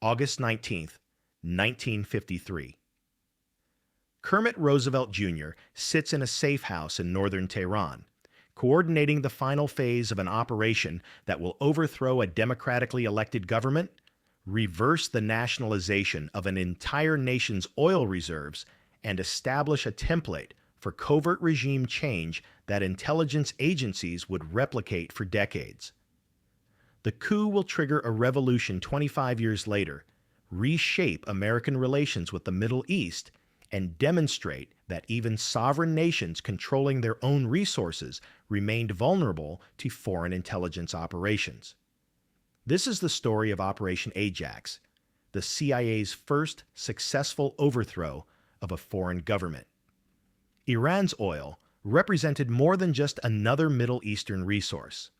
August 19th, 1953. Kermit Roosevelt Jr. sits in a safe house in northern Tehran, coordinating the final phase of an operation that will overthrow a democratically elected government, reverse the nationalization of an entire nation's oil reserves, and establish a template for covert regime change that intelligence agencies would replicate for decades. The coup will trigger a revolution 25 years later, reshape American relations with the Middle East, and demonstrate that even sovereign nations controlling their own resources remained vulnerable to foreign intelligence operations. This is the story of Operation Ajax, the CIA's first successful overthrow of a foreign government. Iran's oil represented more than just another Middle Eastern resource.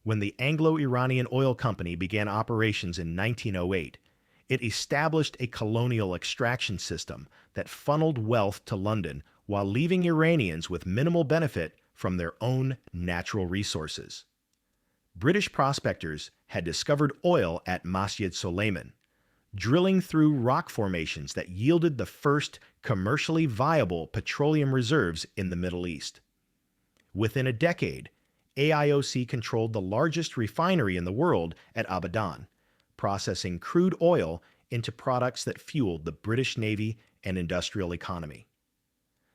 When the Anglo-Iranian Oil Company began operations in 1908, it established a colonial extraction system that funneled wealth to London while leaving Iranians with minimal benefit from their own natural resources. British prospectors had discovered oil at Masjid Soleiman, drilling through rock formations that yielded the first commercially viable petroleum reserves in the Middle East. Within a decade, AIOC controlled the largest refinery in the world at Abadan, processing crude oil into products that fueled the British Navy and industrial economy.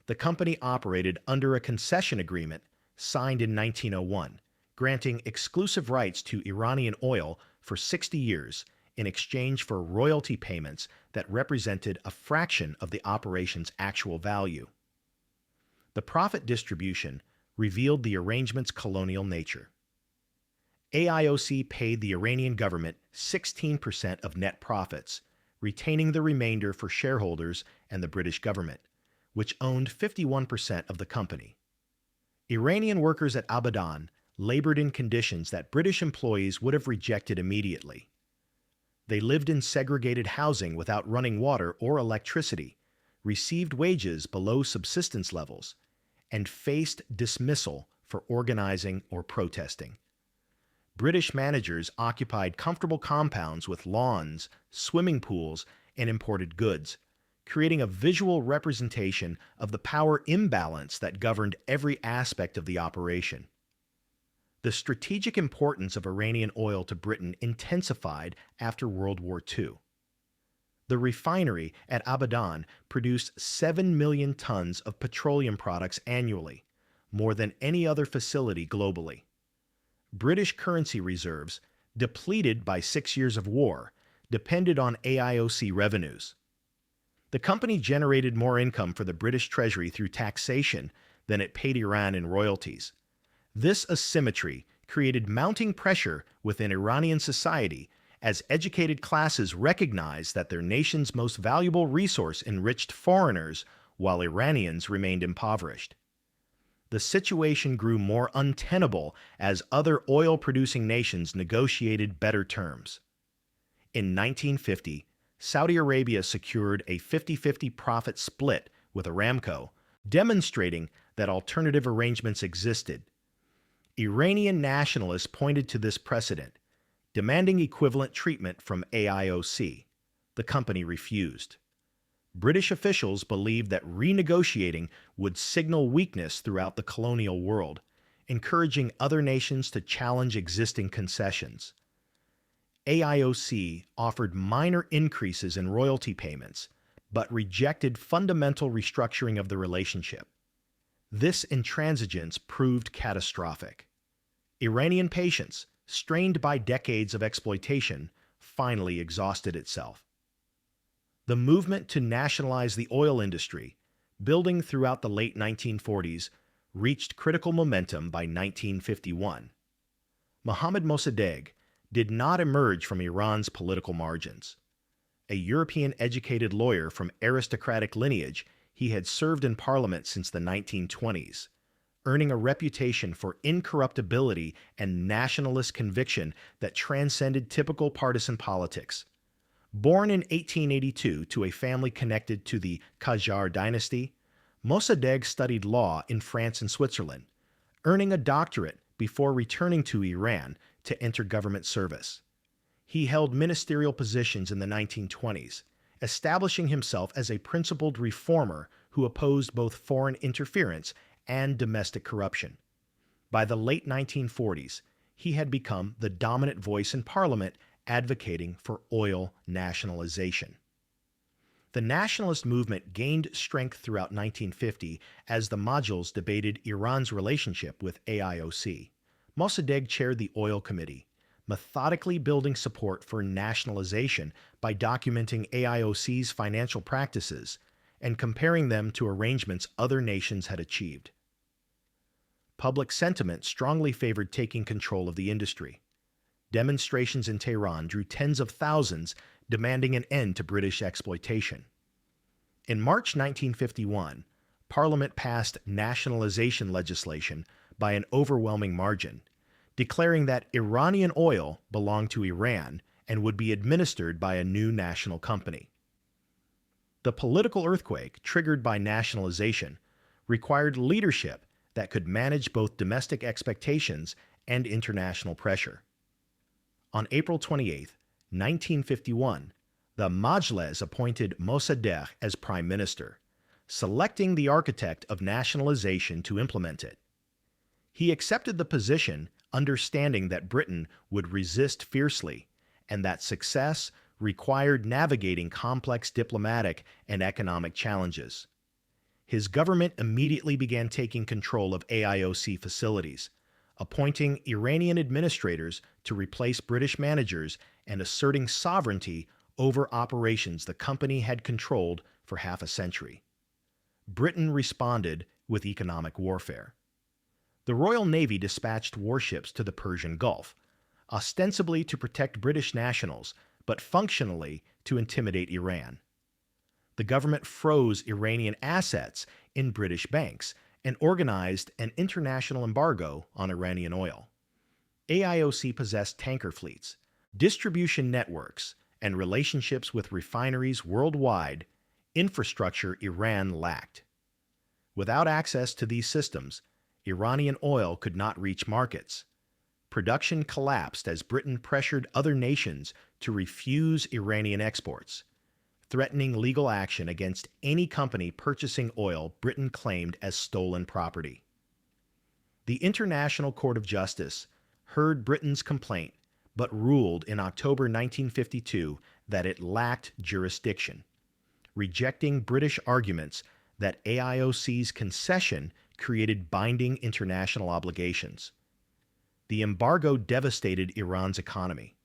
The company operated under a concession agreement signed in 1901, granting exclusive rights to Iranian oil for 60 years in exchange for royalty payments that represented a fraction of the operation's actual value. The profit distribution revealed the arrangement's colonial nature. AIOC paid the Iranian government 16% of net profits, retaining the remainder for shareholders and the British government, which owned 51% of the company. Iranian workers at Abadan labored in conditions that British employees would have rejected immediately. They lived in segregated housing without running water or electricity, received wages below subsistence levels, and faced dismissal for organizing or protesting. British managers occupied comfortable compounds with lawns, swimming pools, and imported goods, creating a visual representation of the power imbalance that governed every aspect of the operation. The strategic importance of Iranian oil to Britain intensified after World War II. The refinery at Abadan produced 7 million tons of petroleum products annually, more than any other facility globally. British currency reserves, depleted by 6 years of war, depended on AIOC revenues. The company generated more income for the British Treasury through taxation than it paid Iran in royalties. This asymmetry created mounting pressure within Iranian society as educated classes recognized that their nation's most valuable resource enriched foreigners while Iranians remained impoverished. The situation grew more untenable as other oil-producing nations negotiated better terms. In 1950, Saudi Arabia secured a 50-50 profit split with Aramco, demonstrating that alternative arrangements existed. Iranian nationalists pointed to this precedent, demanding equivalent treatment from AIOC. The company refused. British officials believed that renegotiating would signal weakness throughout the colonial world, encouraging other nations to challenge existing concessions. AIOC offered minor increases in royalty payments, but rejected fundamental restructuring of the relationship. This intransigence proved catastrophic. Iranian patience, strained by decades of exploitation, finally exhausted itself. The movement to nationalize the oil industry, building throughout the late 1940s, reached critical momentum by 1951. Mohammad Mossadegh did not emerge from Iran's political margins. A European-educated lawyer from aristocratic lineage, he had served in parliament since the 1920s, earning a reputation for incorruptibility and nationalist conviction that transcended typical partisan politics. Born in 1882 to a family connected to the Qajar dynasty, Mossadegh studied law in France and Switzerland, earning a doctorate before returning to Iran to enter government service. He held ministerial positions in the 1920s, establishing himself as a principled reformer who opposed both foreign interference and domestic corruption. By the late 1940s, he had become the dominant voice in Parliament advocating for oil nationalization. The nationalist movement gained strength throughout 1950 as the modules debated Iran's relationship with AIOC. Mossadegh chaired the Oil Committee, methodically building support for nationalization by documenting AIOC's financial practices and comparing them to arrangements other nations had achieved. Public sentiment strongly favored taking control of the industry. Demonstrations in Tehran drew tens of thousands, demanding an end to British exploitation. In March 1951, Parliament passed nationalization legislation by an overwhelming margin, declaring that Iranian oil belonged to Iran and would be administered by a new national company. The political earthquake triggered by nationalization required leadership that could manage both domestic expectations and international pressure. On April 28, 1951, the Majlis appointed Mossadegh as prime minister, selecting the architect of nationalization to implement it. He accepted the position, understanding that Britain would resist fiercely and that success required navigating complex diplomatic and economic challenges. His government immediately began taking control of AIOC facilities, appointing Iranian administrators to replace British managers and asserting sovereignty over operations the company had controlled for half a century. Britain responded with economic warfare. The Royal Navy dispatched warships to the Persian Gulf, ostensibly to protect British nationals, but functionally to intimidate Iran. The government froze Iranian assets in British banks and organized an international embargo on Iranian oil. AIOC possessed tanker fleets, distribution networks, and relationships with refineries worldwide, infrastructure Iran lacked. Without access to these systems, Iranian oil could not reach markets. Production collapsed as Britain pressured other nations to refuse Iranian exports, threatening legal action against any company purchasing oil Britain claimed as stolen property. The International Court of Justice heard Britain's complaint, but ruled in October 1952 that it lacked jurisdiction, rejecting British arguments that AIOC's concession created binding international obligations. The embargo devastated Iran's economy.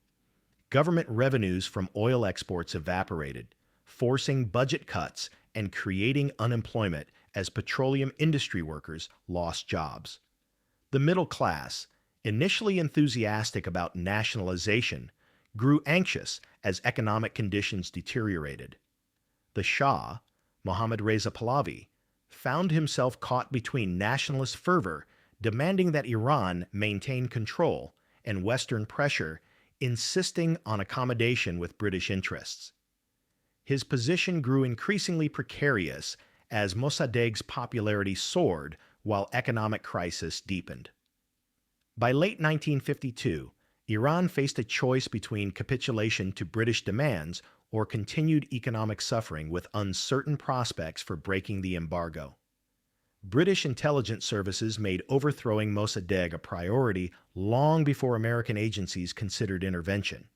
Government revenues from oil exports evaporated, forcing budget cuts and creating unemployment as petroleum industry workers lost jobs. The middle class, initially enthusiastic about nationalization, grew anxious as economic conditions deteriorated. The Shah, Mohammad Reza Pahlavi, found himself caught between nationalist fervor demanding that Iran maintain control and Western pressure insisting on accommodation with British interests. His position grew increasingly precarious as Mossadegh's popularity soared while economic crisis deepened. By late 1952, Iran faced a choice between capitulation to British demands or continued economic suffering with uncertain prospects for breaking the embargo. British intelligence services made overthrowing Mossadegh a priority long before American agencies considered intervention.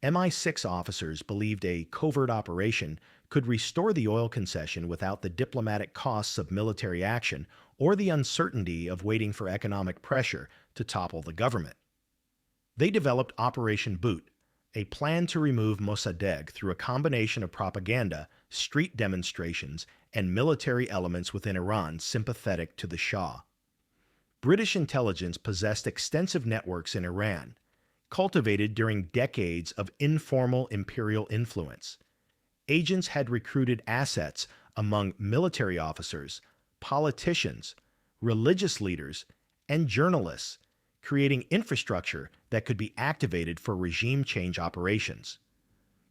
MI6 officers believed a covert operation could restore the oil concession without the diplomatic costs of military action or the uncertainty of waiting for economic pressure to topple the government. They developed Operation Boot, a plan to remove Mossadegh through a combination of propaganda, street demonstrations, and military elements within Iran sympathetic to the Shah. British intelligence possessed extensive networks in Iran, cultivated during decades of informal imperial influence. Agents had recruited assets among military officers, politicians, religious leaders, and journalists, creating infrastructure that could be activated for regime change operations.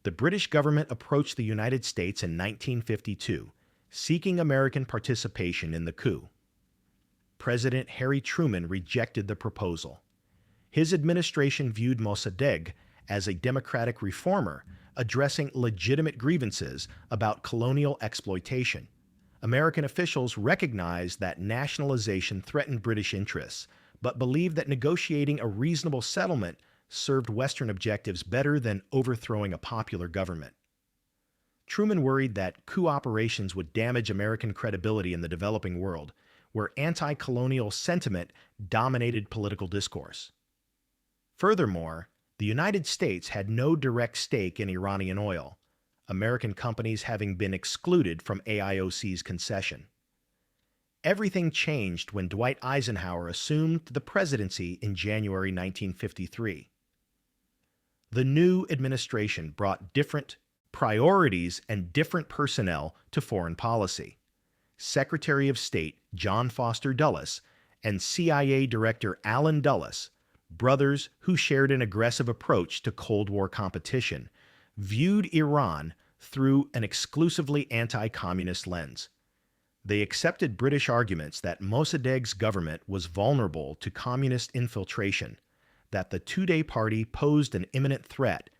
The British government approached the United States in 1952, seeking American participation in the coup. President Harry Truman rejected the proposal. His administration viewed Mossadegh as a democratic reformer, addressing legitimate grievances about colonial exploitation. American officials recognized that nationalization threatened British interests, but believed that negotiating a reasonable settlement served Western objectives better than overthrowing a popular government. Truman worried that coup operations would damage American credibility in the developing world, where anti-colonial sentiment dominated political discourse. Furthermore, the United States had no direct stake in Iranian oil, American companies having been excluded from AIOC's concession. Everything changed when Dwight Eisenhower assumed the presidency in January 1953. The new administration brought different priorities and different personnel to foreign policy. Secretary of State John Foster Dulles and CIA Director Allen Dulles, brothers who shared an aggressive approach to Cold War competition, viewed Iran through an exclusively anti-communist lens. They accepted British arguments that Mossadegh's government was vulnerable to communist infiltration, that the Tudeh Party posed an imminent threat,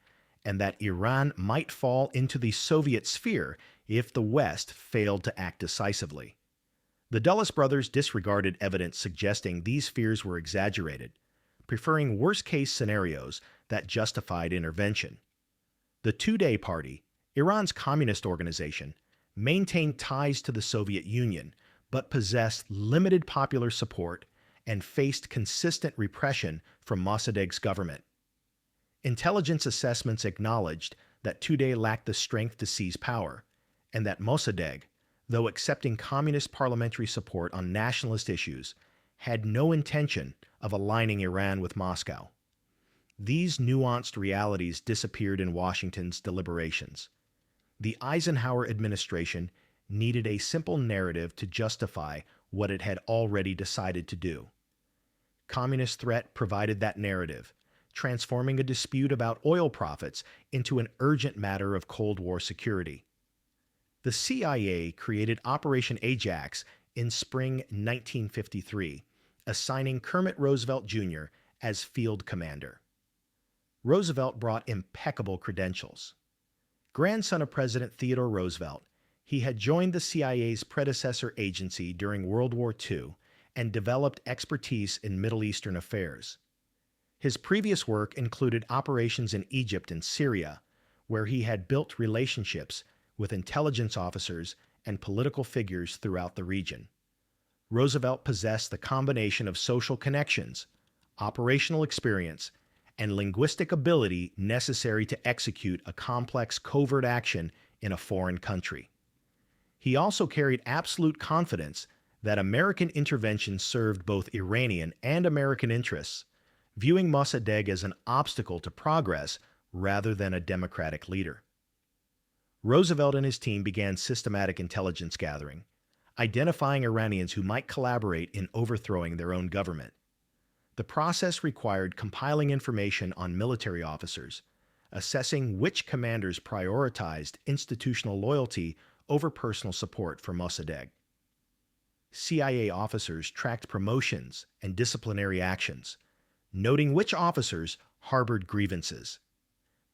and that Iran might fall into the Soviet sphere if the West failed to act decisively. The Dulles brothers disregarded evidence suggesting these fears were exaggerated, preferring worst-case scenarios that justified intervention. The Tudeh Party, Iran's communist organization, maintained ties to the Soviet Union, but possessed limited popular support and faced consistent repression from Mossadegh's government. Intelligence assessments acknowledged that Tudeh lacked the strength to seize power, and that Mossadegh, though accepting communist parliamentary support on nationalist issues, had no intention of aligning Iran with Moscow. These nuanced realities disappeared in Washington's deliberations. The Eisenhower administration needed a simple narrative to justify what it had already decided to do. Communist threat provided that narrative, transforming a dispute about oil profits into an urgent matter of Cold War security. The CIA created Operation Ajax in spring 1953, assigning Kermit Roosevelt Jr. as field commander. Roosevelt brought impeccable credentials. Grandson of President Theodore Roosevelt, he had joined the CIA's predecessor agency during World War II and developed expertise in Middle Eastern affairs. His previous work included operations in Egypt and Syria, where he had built relationships with intelligence officers and political figures throughout the region. Roosevelt possessed the combination of social connections, operational experience, and linguistic ability necessary to execute a complex covert action in a foreign country. He also carried absolute confidence that American intervention served both Iranian and American interests, viewing Mossadegh as an obstacle to progress rather than a democratic leader. Roosevelt and his team began systematic intelligence gathering, identifying Iranians who might collaborate in overthrowing their own government. The process required compiling information on military officers, assessing which commanders prioritized institutional loyalty over personal support for Mossadegh. CIA officers tracked promotions and disciplinary actions, noting which officers harbored grievances.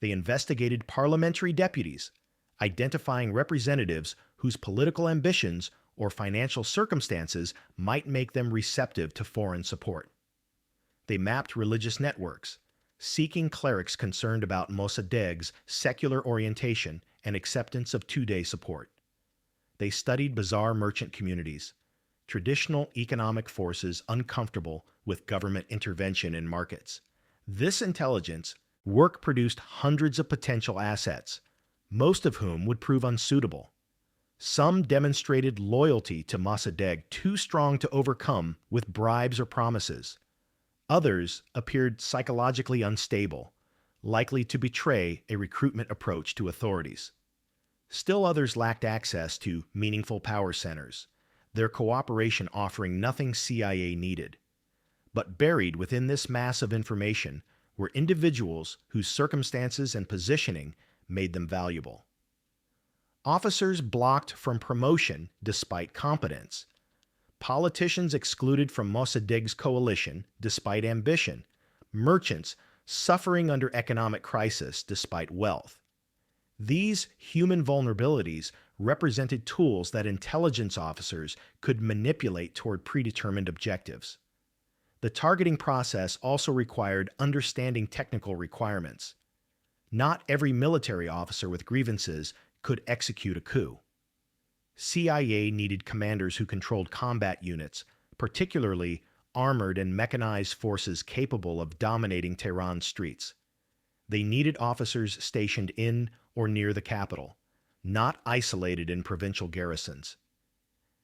They investigated parliamentary deputies, identifying representatives whose political ambitions or financial circumstances might make them receptive to foreign support. They mapped religious networks, seeking clerics concerned about Mossadegh's secular orientation and acceptance of Tudeh support. They studied bizarre merchant communities, traditional economic forces uncomfortable with government intervention in markets. This intelligence work produced hundreds of potential assets, most of whom would prove unsuitable. Some demonstrated loyalty to Mossadegh too strong to overcome with bribes or promises. Others appeared psychologically unstable, likely to betray a recruitment approach to authorities. Still others lacked access to meaningful power centers, their cooperation offering nothing CIA needed. But buried within this mass of information were individuals whose circumstances and positioning made them valuable. Officers blocked from promotion despite competence. Politicians excluded from Mossadegh's coalition despite ambition. Merchants suffering under economic crisis despite wealth. These human vulnerabilities represented tools that intelligence officers could manipulate toward predetermined objectives. The targeting process also required understanding technical requirements. Not every military officer with grievances could execute a coup. CIA needed commanders who controlled combat units, particularly armored and mechanized forces capable of dominating Tehran's streets. They needed officers stationed in or near the capital, not isolated in provincial garrisons.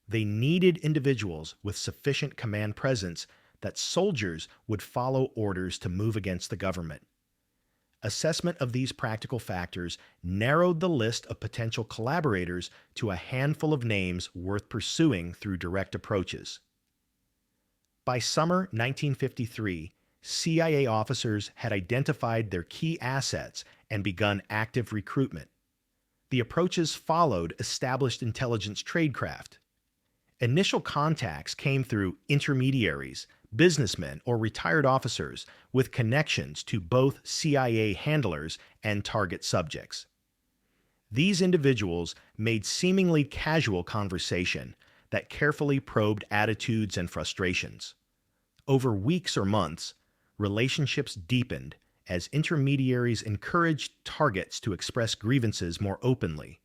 They needed individuals with sufficient command presence that soldiers would follow orders to move against the government. Assessment of these practical factors narrowed the list of potential collaborators to a handful of names worth pursuing through direct approaches. By summer 1953, CIA officers had identified their key assets and begun active recruitment. The approaches followed established intelligence tradecraft. Initial contacts came through intermediaries, businessmen, or retired officers with connections to both CIA handlers and target subjects. These individuals made seemingly casual conversation that carefully probed attitudes and frustrations. Over weeks or months, relationships deepened as intermediaries encouraged targets to express grievances more openly,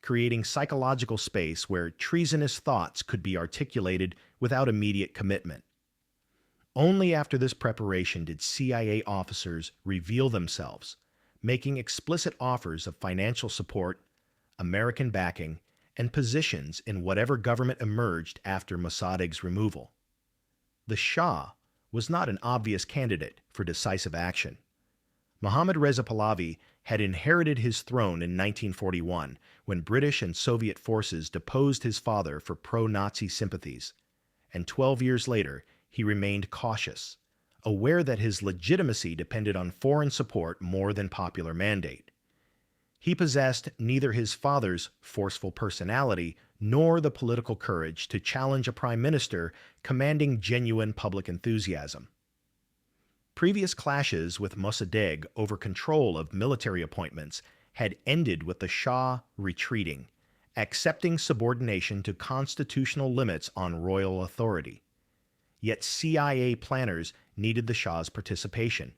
creating psychological space where treasonous thoughts could be articulated without immediate commitment. Only after this preparation did CIA officers reveal themselves, making explicit offers of financial support, American backing, and positions in whatever government emerged after Mossadegh's removal. The Shah was not an obvious candidate for decisive action. Mohammad Reza Pahlavi had inherited his throne in 1941 when British and Soviet forces deposed his father for pro-Nazi sympathies, and 12 years later he remained cautious, aware that his legitimacy depended on foreign support more than popular mandate. He possessed neither his father's forceful personality nor the political courage to challenge a prime minister commanding genuine public enthusiasm. Previous clashes with Mossadegh over control of military appointments had ended with the Shah retreating, accepting subordination to constitutional limits on royal authority. Yet CIA planners needed the Shah's participation.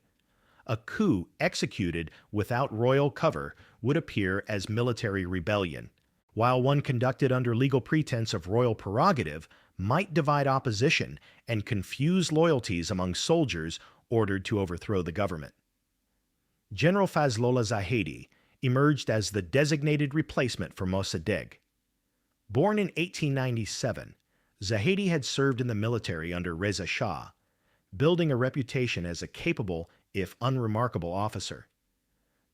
A coup executed without royal cover would appear as military rebellion, while one conducted under legal pretense of royal prerogative might divide opposition and confuse loyalties among soldiers ordered to overthrow the government. General Fazlollah Zahedi emerged as the designated replacement for Mossadegh. Born in 1897, Zahedi had served in the military under Reza Shah, building a reputation as a capable, if unremarkable, officer.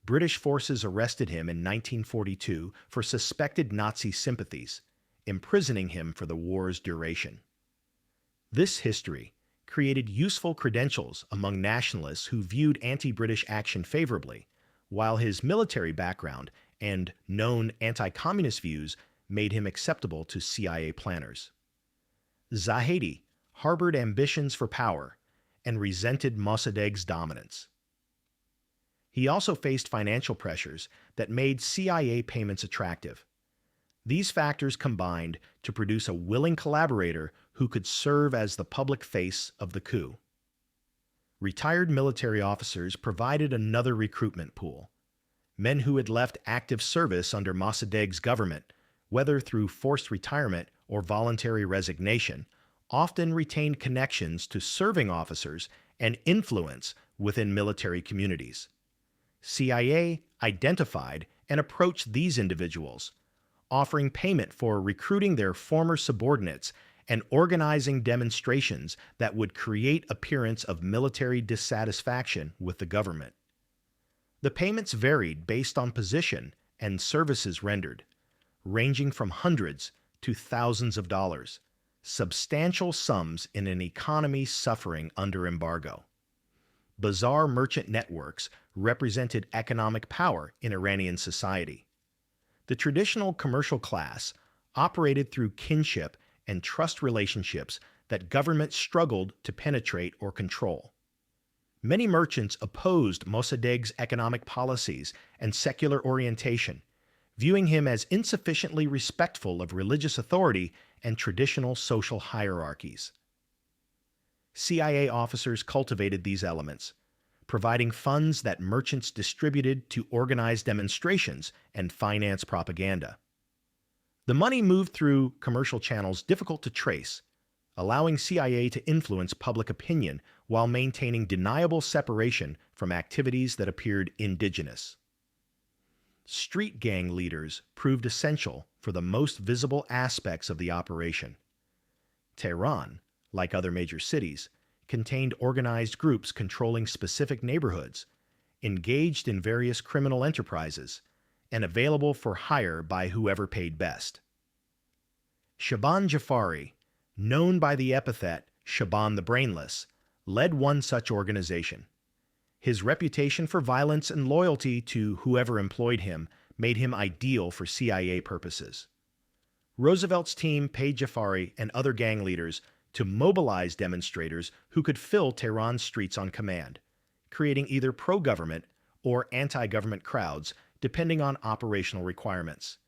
British forces arrested him in 1942 for suspected Nazi sympathies, imprisoning him for the war's duration. This history created useful credentials among nationalists who viewed anti-British action favorably, while his military background and known anti-communist views made him acceptable to CIA planners. Zahedi harbored ambitions for power and resented Mossadegh's dominance. He also faced financial pressures that made CIA payments attractive. These factors combined to produce a willing collaborator who could serve as the public face of the coup. Retired military officers provided another recruitment pool. Men who had left active service under Mossadegh's government, whether through forced retirement or voluntary resignation, often retained connections to serving officers and influence within military communities. CIA identified and approached these individuals, offering payment for recruiting their former subordinates and organizing demonstrations that would create appearance of military dissatisfaction with the government. The payments varied based on position and services rendered, ranging from hundreds to thousands of dollars, substantial sums in an economy suffering under embargo. Bizarre merchant networks represented economic power in Iranian society. The traditional commercial class operated through kinship and trust relationships that government struggled to penetrate or control. Many merchants opposed Mossadegh's economic policies and secular orientation, viewing him as insufficiently respectful of religious authority and traditional social hierarchies. CIA officers cultivated these elements, providing funds that merchants distributed to organize demonstrations and finance propaganda. The money moved through commercial channels difficult to trace, allowing CIA to influence public opinion while maintaining deniable separation from activities that appeared indigenous. Street gang leaders proved essential for the most visible aspects of the operation. Tehran, like other major cities, contained organized groups controlling specific neighborhoods, engaged in various criminal enterprises, and available for hire by whoever paid best. Shaban Jafari, known by the epithet Shaban the Brainless, led one such organization. His reputation for violence and loyalty to whoever employed him made him ideal for CIA purposes. Roosevelt's team paid Jafari and other gang leaders to mobilize demonstrators who could fill Tehran's streets on command, creating either pro-government or anti-government crowds depending on operational requirements.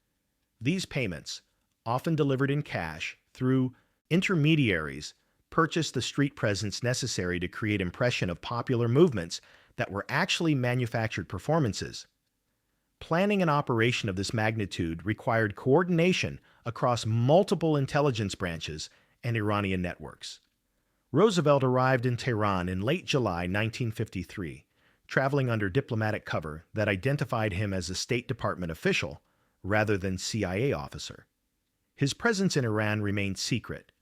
These payments, often delivered in cash through intermediaries, purchased the street presence necessary to create impression of popular movements that were actually manufactured performances. Planning an operation of this magnitude required coordination across multiple intelligence branches and Iranian networks. Roosevelt arrived in Tehran in late July 1953, traveling under diplomatic cover that identified him as a State Department official rather than CIA officer. His presence in Iran remained secret,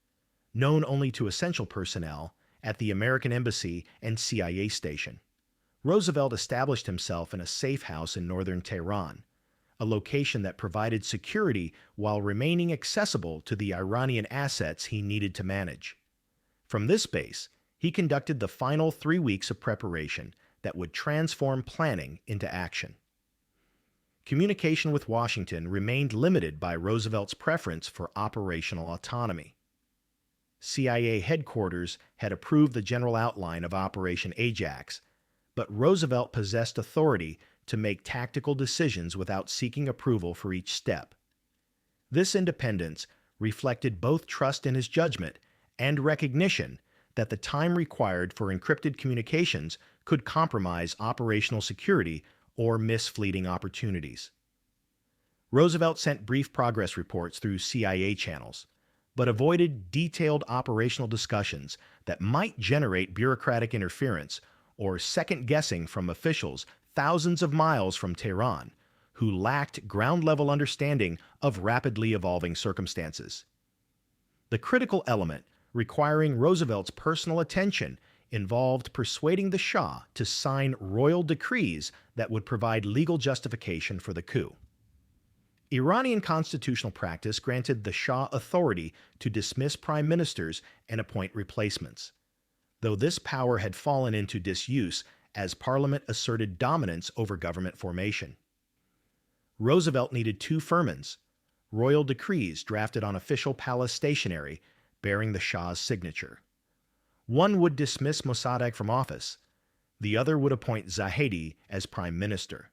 known only to essential personnel at the American Embassy and CIA station. Roosevelt established himself in a safe house in northern Tehran, a location that provided security while remaining accessible to the Iranian assets he needed to manage. From this base, he conducted the final 3 weeks of preparation that would transform planning into action. Communication with Washington remained limited by Roosevelt's preference for operational autonomy. CIA headquarters had approved the general outline of Operation Ajax, but Roosevelt possessed authority to make tactical decisions without seeking approval for each step. This independence reflected both trust in his judgment and recognition that the time required for encrypted communications could compromise operational security or miss fleeting opportunities. Roosevelt sent brief progress reports through CIA channels, but avoided detailed operational discussions that might generate bureaucratic interference or second-guessing from officials thousands of miles from Tehran who lacked ground-level understanding of rapidly evolving circumstances. The critical element requiring Roosevelt's personal attention involved persuading the Shah to sign royal decrees that would provide legal justification for the coup. Iranian constitutional practice granted the Shah authority to dismiss prime ministers and appoint replacements, though this power had fallen into disuse as parliament asserted dominance over government formation. Roosevelt needed 2 firmans, royal decrees drafted on official palace stationery bearing the Shah's signature. One would dismiss Mossadegh from office, the other would appoint Zahedi as prime minister.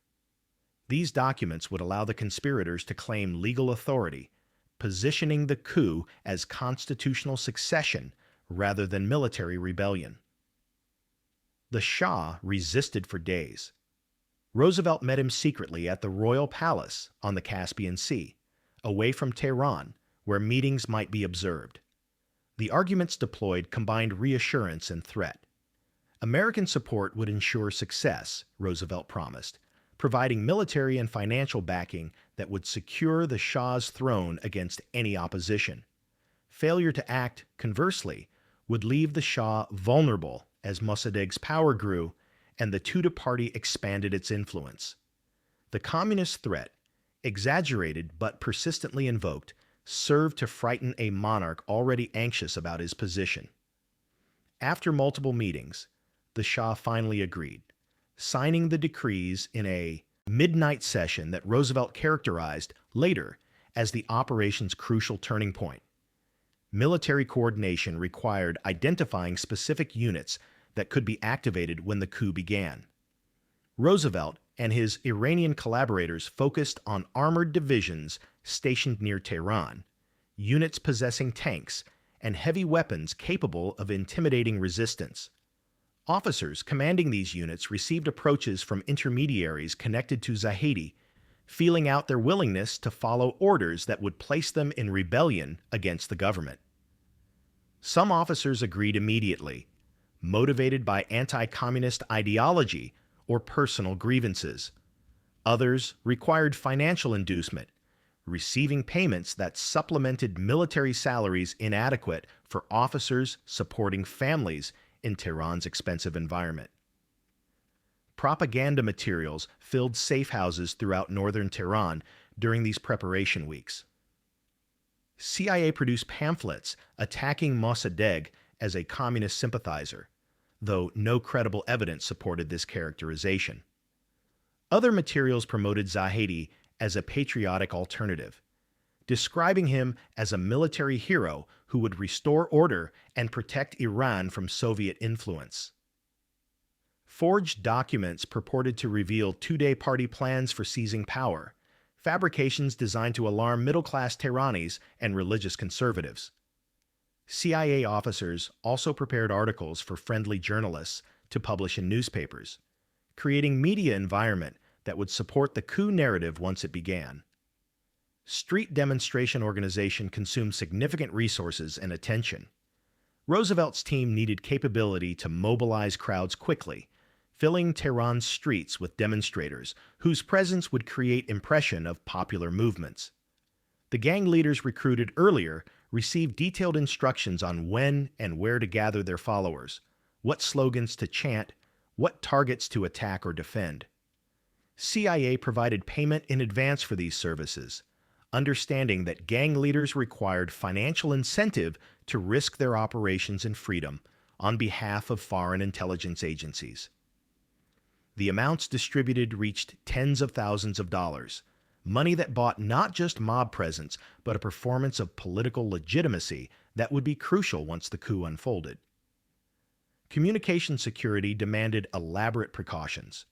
These documents would allow the conspirators to claim legal authority, positioning the coup as constitutional succession rather than military rebellion. The Shah resisted for days. Roosevelt met him secretly at the Royal Palace on the Caspian Sea, away from Tehran, where meetings might be observed. The arguments deployed combined reassurance and threat. American support would ensure success, Roosevelt promised, providing military and financial backing that would secure the Shah's throne against any opposition. Failure to act, conversely, would leave the Shah vulnerable as Mossadegh's power grew and the Tudeh party expanded its influence. The communist threat, exaggerated but persistently invoked, served to frighten a monarch already anxious about his position. After multiple meetings, the Shah finally agreed, signing the decrees in a midnight session that Roosevelt characterized later as the operation's crucial turning point. Military coordination required identifying specific units that could be activated when the coup began. Roosevelt and his Iranian collaborators focused on armored divisions stationed near Tehran, units possessing tanks, and heavy weapons capable of intimidating resistance. Officers commanding these units received approaches from intermediaries connected to Zahedi, feeling out their willingness to follow orders that would place them in rebellion against the government. Some officers agreed immediately, motivated by anti-communist ideology or personal grievances. Others required financial inducement, receiving payments that supplemented military salaries inadequate for officers supporting families in Tehran's expensive environment. Propaganda materials filled safe houses throughout northern Tehran during these preparation weeks. CIA produced pamphlets attacking Mossadegh as a communist sympathizer, though no credible evidence supported this characterization. Other materials promoted Zahedi as a patriotic alternative, describing him as a military hero who would restore order and protect Iran from Soviet influence. Forged documents purported to reveal two-day party plans for seizing power, fabrications designed to alarm middle-class Tehranis and religious conservatives. CIA officers also prepared articles for friendly journalists to publish in newspapers, creating media environment that would support the coup narrative once it began. Street demonstration organization consumed significant resources and attention. Roosevelt's team needed capability to mobilize crowds quickly, filling Tehran's streets with demonstrators whose presence would create impression of popular movements. The gang leaders recruited earlier received detailed instructions on when and where to gather their followers, what slogans to chant, what targets to attack or defend. CIA provided payment in advance for these services, understanding that gang leaders required financial incentive to risk their operations and freedom on behalf of foreign intelligence agencies. The amounts distributed reached tens of thousands of dollars, money that bought not just mob presence, but a performance of political legitimacy that would be crucial once the coup unfolded. Communication security demanded elaborate precautions.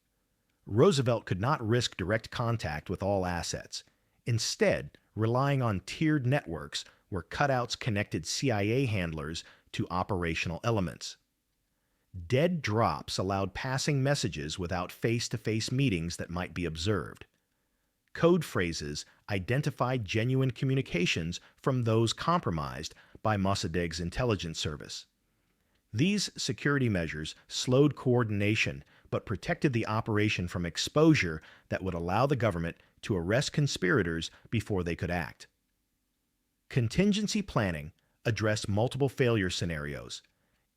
Roosevelt could not risk direct contact with all assets, instead relying on tiered networks where cutouts connected CIA handlers to operational elements. Dead drops allowed passing messages without face-to-face meetings that might be observed. Code phrases identified genuine communications from those compromised by Mossadegh's intelligence service. These security measures slowed coordination but protected the operation from exposure that would allow the government to arrest conspirators before they could act. Contingency planning addressed multiple failure scenarios.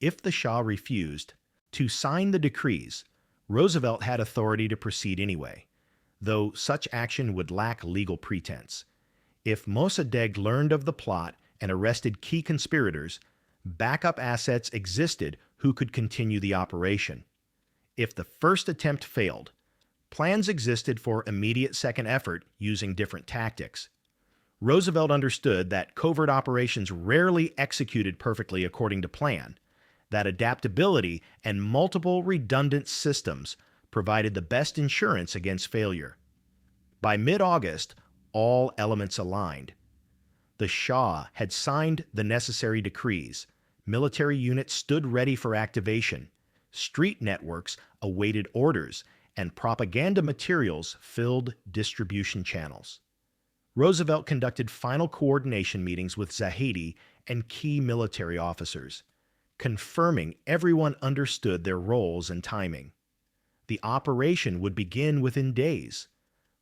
If the Shah refused to sign the decrees, Roosevelt had authority to proceed anyway, though such action would lack legal pretense. If Mossadegh learned of the plot and arrested key conspirators, backup assets existed who could continue the operation. If the first attempt failed, plans existed for immediate second effort using different tactics. Roosevelt understood that covert operations rarely executed perfectly according to plan, that adaptability and multiple redundant systems provided the best insurance against failure. By mid-August, all elements aligned. The Shah had signed the necessary decrees. Military units stood ready for activation. Street networks awaited orders, and propaganda materials filled distribution channels. Roosevelt conducted final coordination meetings with Zahedi and key military officers, confirming everyone understood their roles and timing. The operation would begin within days,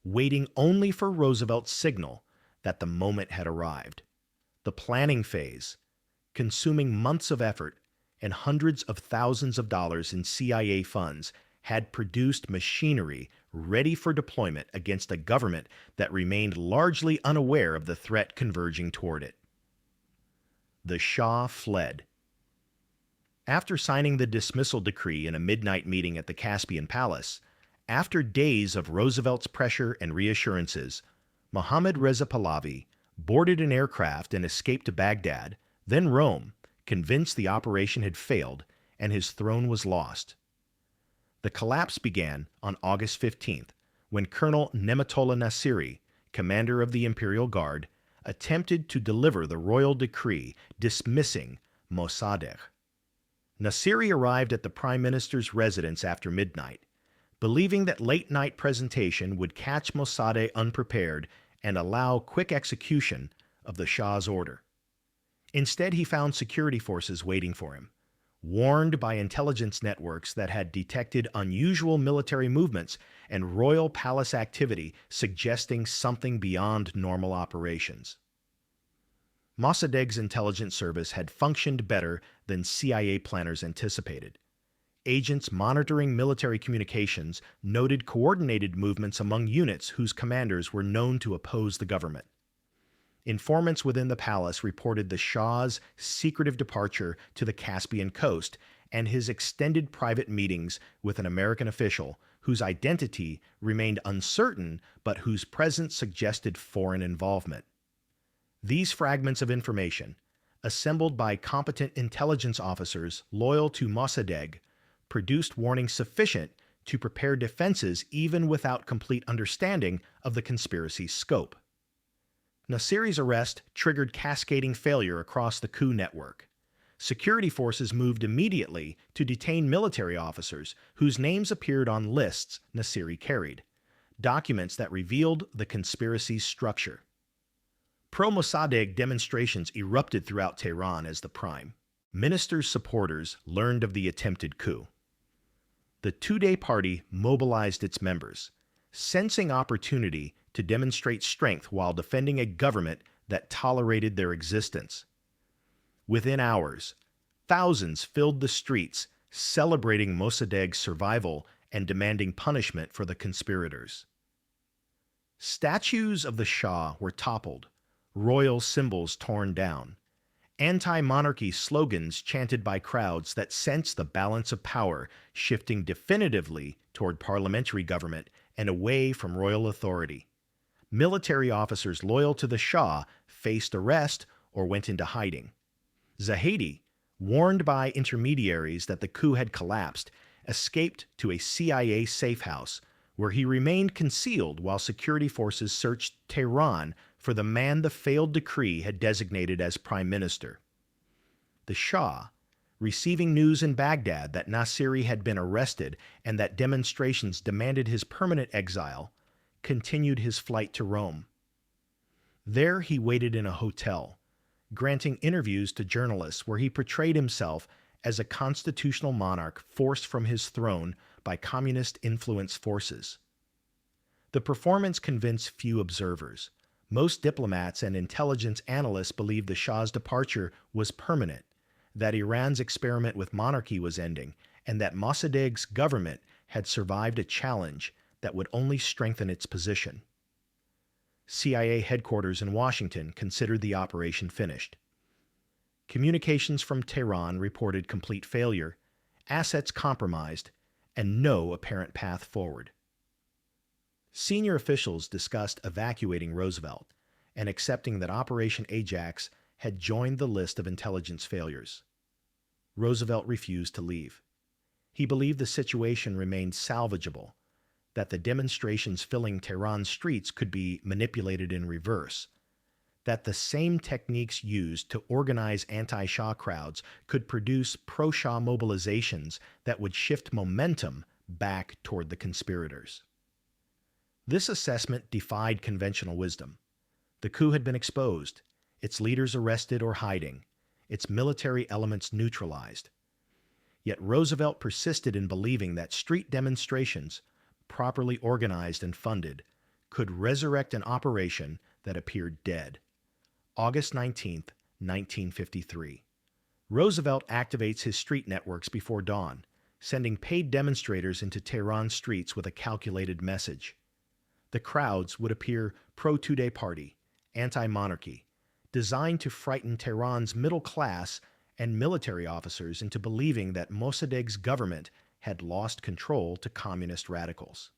waiting only for Roosevelt's signal that the moment had arrived. The planning phase, consuming months of effort and hundreds of thousands of dollars in CIA funds, had produced machinery ready for deployment against a government that remained largely unaware of the threat converging toward it. The Shah fled. After signing the dismissal decree in a midnight meeting at the Caspian Palace, after days of Roosevelt's pressure and reassurances, Mohammad Reza Pahlavi boarded an aircraft and escaped to Baghdad, then Rome, convinced the operation had failed and his throne was lost. The collapse began on August 15th, when Colonel Nematollah Nasiri, commander of the Imperial Guard, attempted to deliver the royal decree dismissing Mossadegh. Nasiri arrived at the Prime Minister's residence after midnight, believing that late-night presentation would catch Mossadegh unprepared and allow quick execution of the Shah's order. Instead, he found security forces waiting for him, warned by intelligence networks that had detected unusual military movements and royal palace activity suggesting something beyond normal operations. Mossadegh's intelligence service had functioned better than CIA planners anticipated. Agents monitoring military communications noted coordinated movements among units whose commanders were known to oppose the government. Informants within the palace reported the Shah's secretive departure to the Caspian coast and his extended private meetings with an American official whose identity remained uncertain but whose presence suggested foreign involvement. These fragments of information, assembled by competent intelligence officers loyal to Mossadegh, produced warnings sufficient to prepare defenses even without complete understanding of the conspiracy's scope. Nasiri's arrest triggered cascading failure across the coup network. Security forces moved immediately to detain military officers whose names appeared on lists Nasiri carried, documents that revealed the conspiracy's structure. Pro-Mossadegh demonstrations erupted throughout Tehran as the Prime Minister's supporters learned of the attempted coup. The two-day party mobilized its members, sensing opportunity to demonstrate strength while defending a government that tolerated their existence. Within hours, thousands filled the streets, celebrating Mossadegh's survival and demanding punishment for the conspirators. Statues of the Shah were toppled, royal symbols torn down, anti-monarchy slogans chanted by crowds that sensed the balance of power shifting definitively toward parliamentary government and away from royal authority. Military officers loyal to the Shah faced arrest or went into hiding. Zahedi, warned by intermediaries that the coup had collapsed, escaped to a CIA safe house, where he remained concealed while security forces searched Tehran for the man the failed decree had designated as prime minister. The Shah, receiving news in Baghdad that Nasiri had been arrested and that demonstrations demanded his permanent exile, continued his flight to Rome. There he waited in a hotel, granting interviews to journalists where he portrayed himself as a constitutional monarch forced from his throne by communist-influenced forces. The performance convinced few observers. Most diplomats and intelligence analysts believed the Shah's departure was permanent, that Iran's experiment with monarchy was ending, and that Mossadegh's government had survived a challenge that would only strengthen its position. CIA headquarters in Washington considered the operation finished. Communications from Tehran reported complete failure, assets compromised, and no apparent path forward. Senior officials discussed evacuating Roosevelt and accepting that Operation Ajax had joined the list of intelligence failures. Roosevelt refused to leave. He believed the situation remained salvageable, that the demonstrations filling Tehran's streets could be manipulated in reverse, that the same techniques used to organize anti-Shah crowds could produce pro-Shah mobilizations that would shift momentum back toward the conspirators. This assessment defied conventional wisdom. The coup had been exposed, its leaders arrested or hiding, its military elements neutralized. Yet Roosevelt persisted in believing that street demonstrations, properly organized and funded, could resurrect an operation that appeared dead. August 19, 1953. Roosevelt activates his street networks before dawn, sending paid demonstrators into Tehran streets with a calculated message. The crowds would appear pro-two-day party, anti-monarchy, designed to frighten Tehran's middle class and military officers into believing that Mossadegh's government had lost control to communist radicals.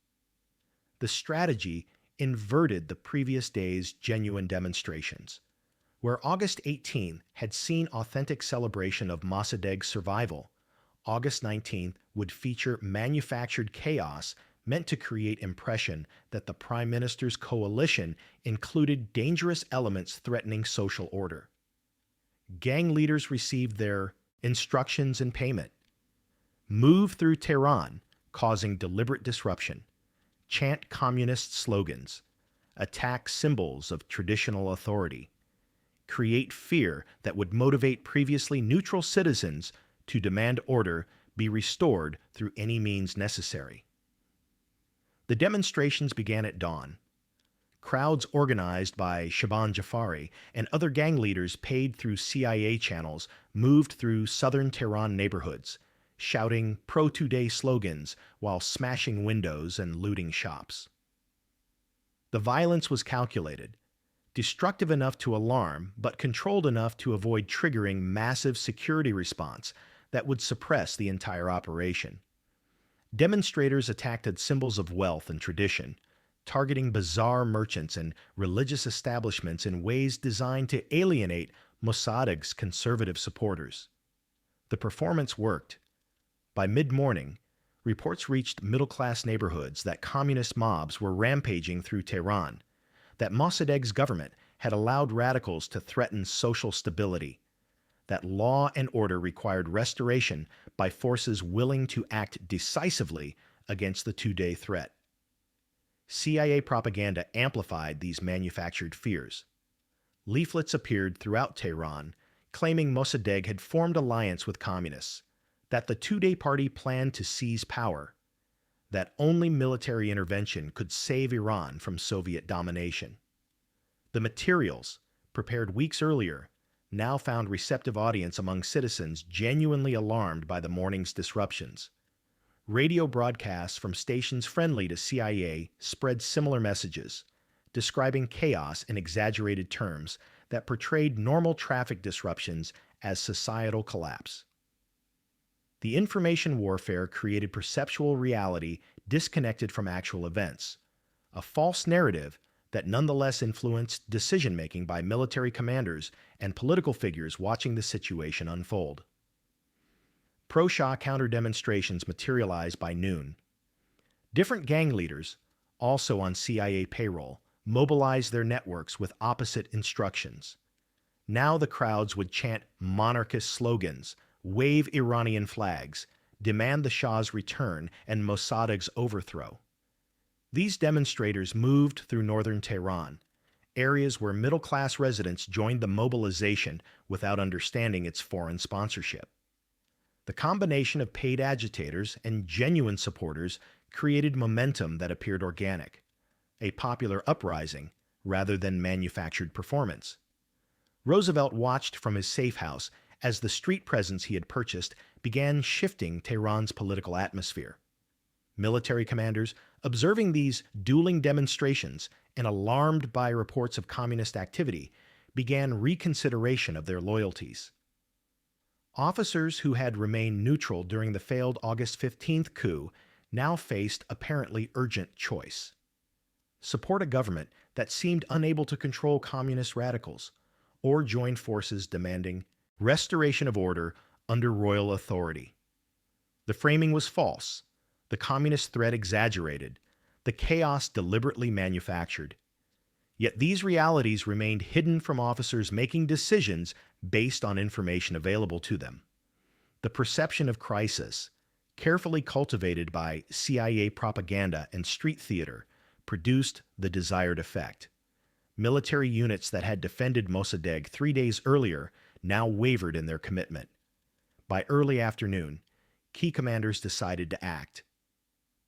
The strategy inverted the previous day's genuine demonstrations. Where August 18 had seen authentic celebration of Mossadegh's survival, August 19th would feature manufactured chaos meant to create impression that the Prime Minister's coalition included dangerous elements threatening social order. Gang leaders received their instructions and payment. Move through Tehran, causing deliberate disruption. Chant communist slogans. Attack symbols of traditional authority. Create fear that would motivate previously neutral citizens to demand order be restored through any means necessary. The demonstrations began at dawn. Crowds organized by Shaban Jafari and other gang leaders paid through CIA channels moved through southern Tehran neighborhoods, shouting pro-today slogans while smashing windows and looting shops. The violence was calculated, destructive enough to alarm, but controlled enough to avoid triggering massive security response that would suppress the entire operation. Demonstrators attacked at symbols of wealth and tradition, targeting bazaar merchants and religious establishments in ways designed to alienate Mossadegh's conservative supporters. The performance worked. By mid-morning, reports reached middle-class neighborhoods that communist mobs were rampaging through Tehran, that Mossadegh's government had allowed radicals to threaten social stability, that law and order required restoration by forces willing to act decisively against the two-day threat. CIA propaganda amplified these manufactured fears. Leaflets appeared throughout Tehran claiming Mossadegh had formed alliance with communists, that the two-day party planned to seize power, that only military intervention could save Iran from Soviet domination. The materials, prepared weeks earlier, now found receptive audience among citizens genuinely alarmed by the morning's disruptions. Radio broadcasts from stations friendly to CIA spread similar messages, describing chaos in exaggerated terms that portrayed normal traffic disruptions as societal collapse. The information warfare created perceptual reality disconnected from actual events, a false narrative that nonetheless influenced decision-making by military commanders and political figures watching the situation unfold. Pro-Shah counter-demonstrations materialized by noon. Different gang leaders, also on CIA payroll, mobilized their networks with opposite instructions. Now the crowds would chant monarchist slogans, wave Iranian flags, demand the Shah's return and Mossadegh's overthrow. These demonstrators moved through northern Tehran, areas where middle-class residents joined the mobilization without understanding its foreign sponsorship. The combination of paid agitators and genuine supporters created momentum that appeared organic, a popular uprising rather than manufactured performance. Roosevelt watched from his safe house as the street presence he had purchased began shifting Tehran's political atmosphere. Military commanders, observing these dueling demonstrations and alarmed by reports of communist activity, began reconsideration of their loyalties. Officers who had remained neutral during the failed August 15th coup now faced apparently urgent choice. Support a government that seemed unable to control communist radicals, or join forces demanding restoration of order under royal authority. The framing was false, the communist threat exaggerated, the chaos deliberately manufactured. Yet these realities remained hidden from officers making decisions based on information available to them. The perception of crisis, carefully cultivated by CIA propaganda and street theater, produced the desired effect. Military units that had defended Mossadegh 3 days earlier now wavered in their commitment. By early afternoon, key commanders decided to act.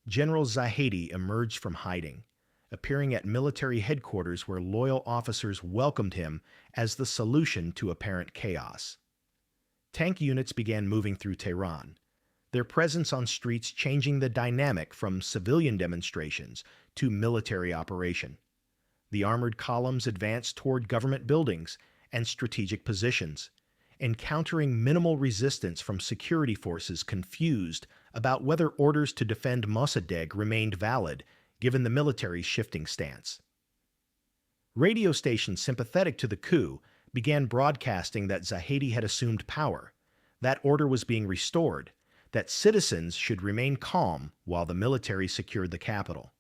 General Zahedi emerged from hiding, appearing at military headquarters where loyal officers welcomed him as the solution to apparent chaos. Tank units began moving through Tehran, their presence on streets changing the dynamic from civilian demonstrations to military operation. The armored columns advanced toward government buildings and strategic positions, encountering minimal resistance from security forces confused about whether orders to defend Mossadegh remained valid given the military's shifting stance. Radio stations sympathetic to the coup began broadcasting that Zahedi had assumed power, that order was being restored, that citizens should remain calm while the military secured the capital.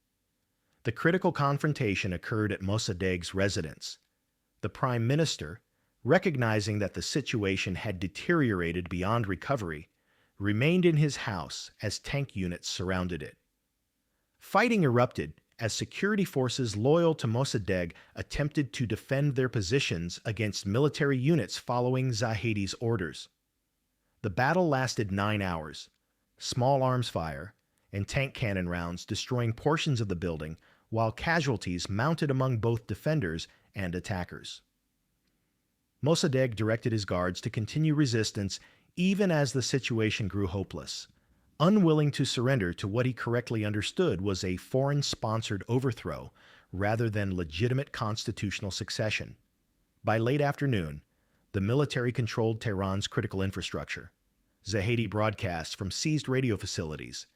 The critical confrontation occurred at Mossadegh's residence. The prime minister, recognizing that the situation had deteriorated beyond recovery, remained in his house as tank units surrounded it. Fighting erupted as security forces loyal to Mossadegh attempted to defend their positions against military units following Zahedi's orders. The battle lasted 9 hours, small arms fire and tank cannon rounds destroying portions of the building, while casualties mounted among both defenders and attackers. Mossadegh directed his guards to continue resistance even as the situation grew hopeless, unwilling to surrender to what he correctly understood was a foreign-sponsored overthrow rather than legitimate constitutional succession. By late afternoon, the military controlled Tehran's critical infrastructure. Zahedi broadcast from seized radio facilities,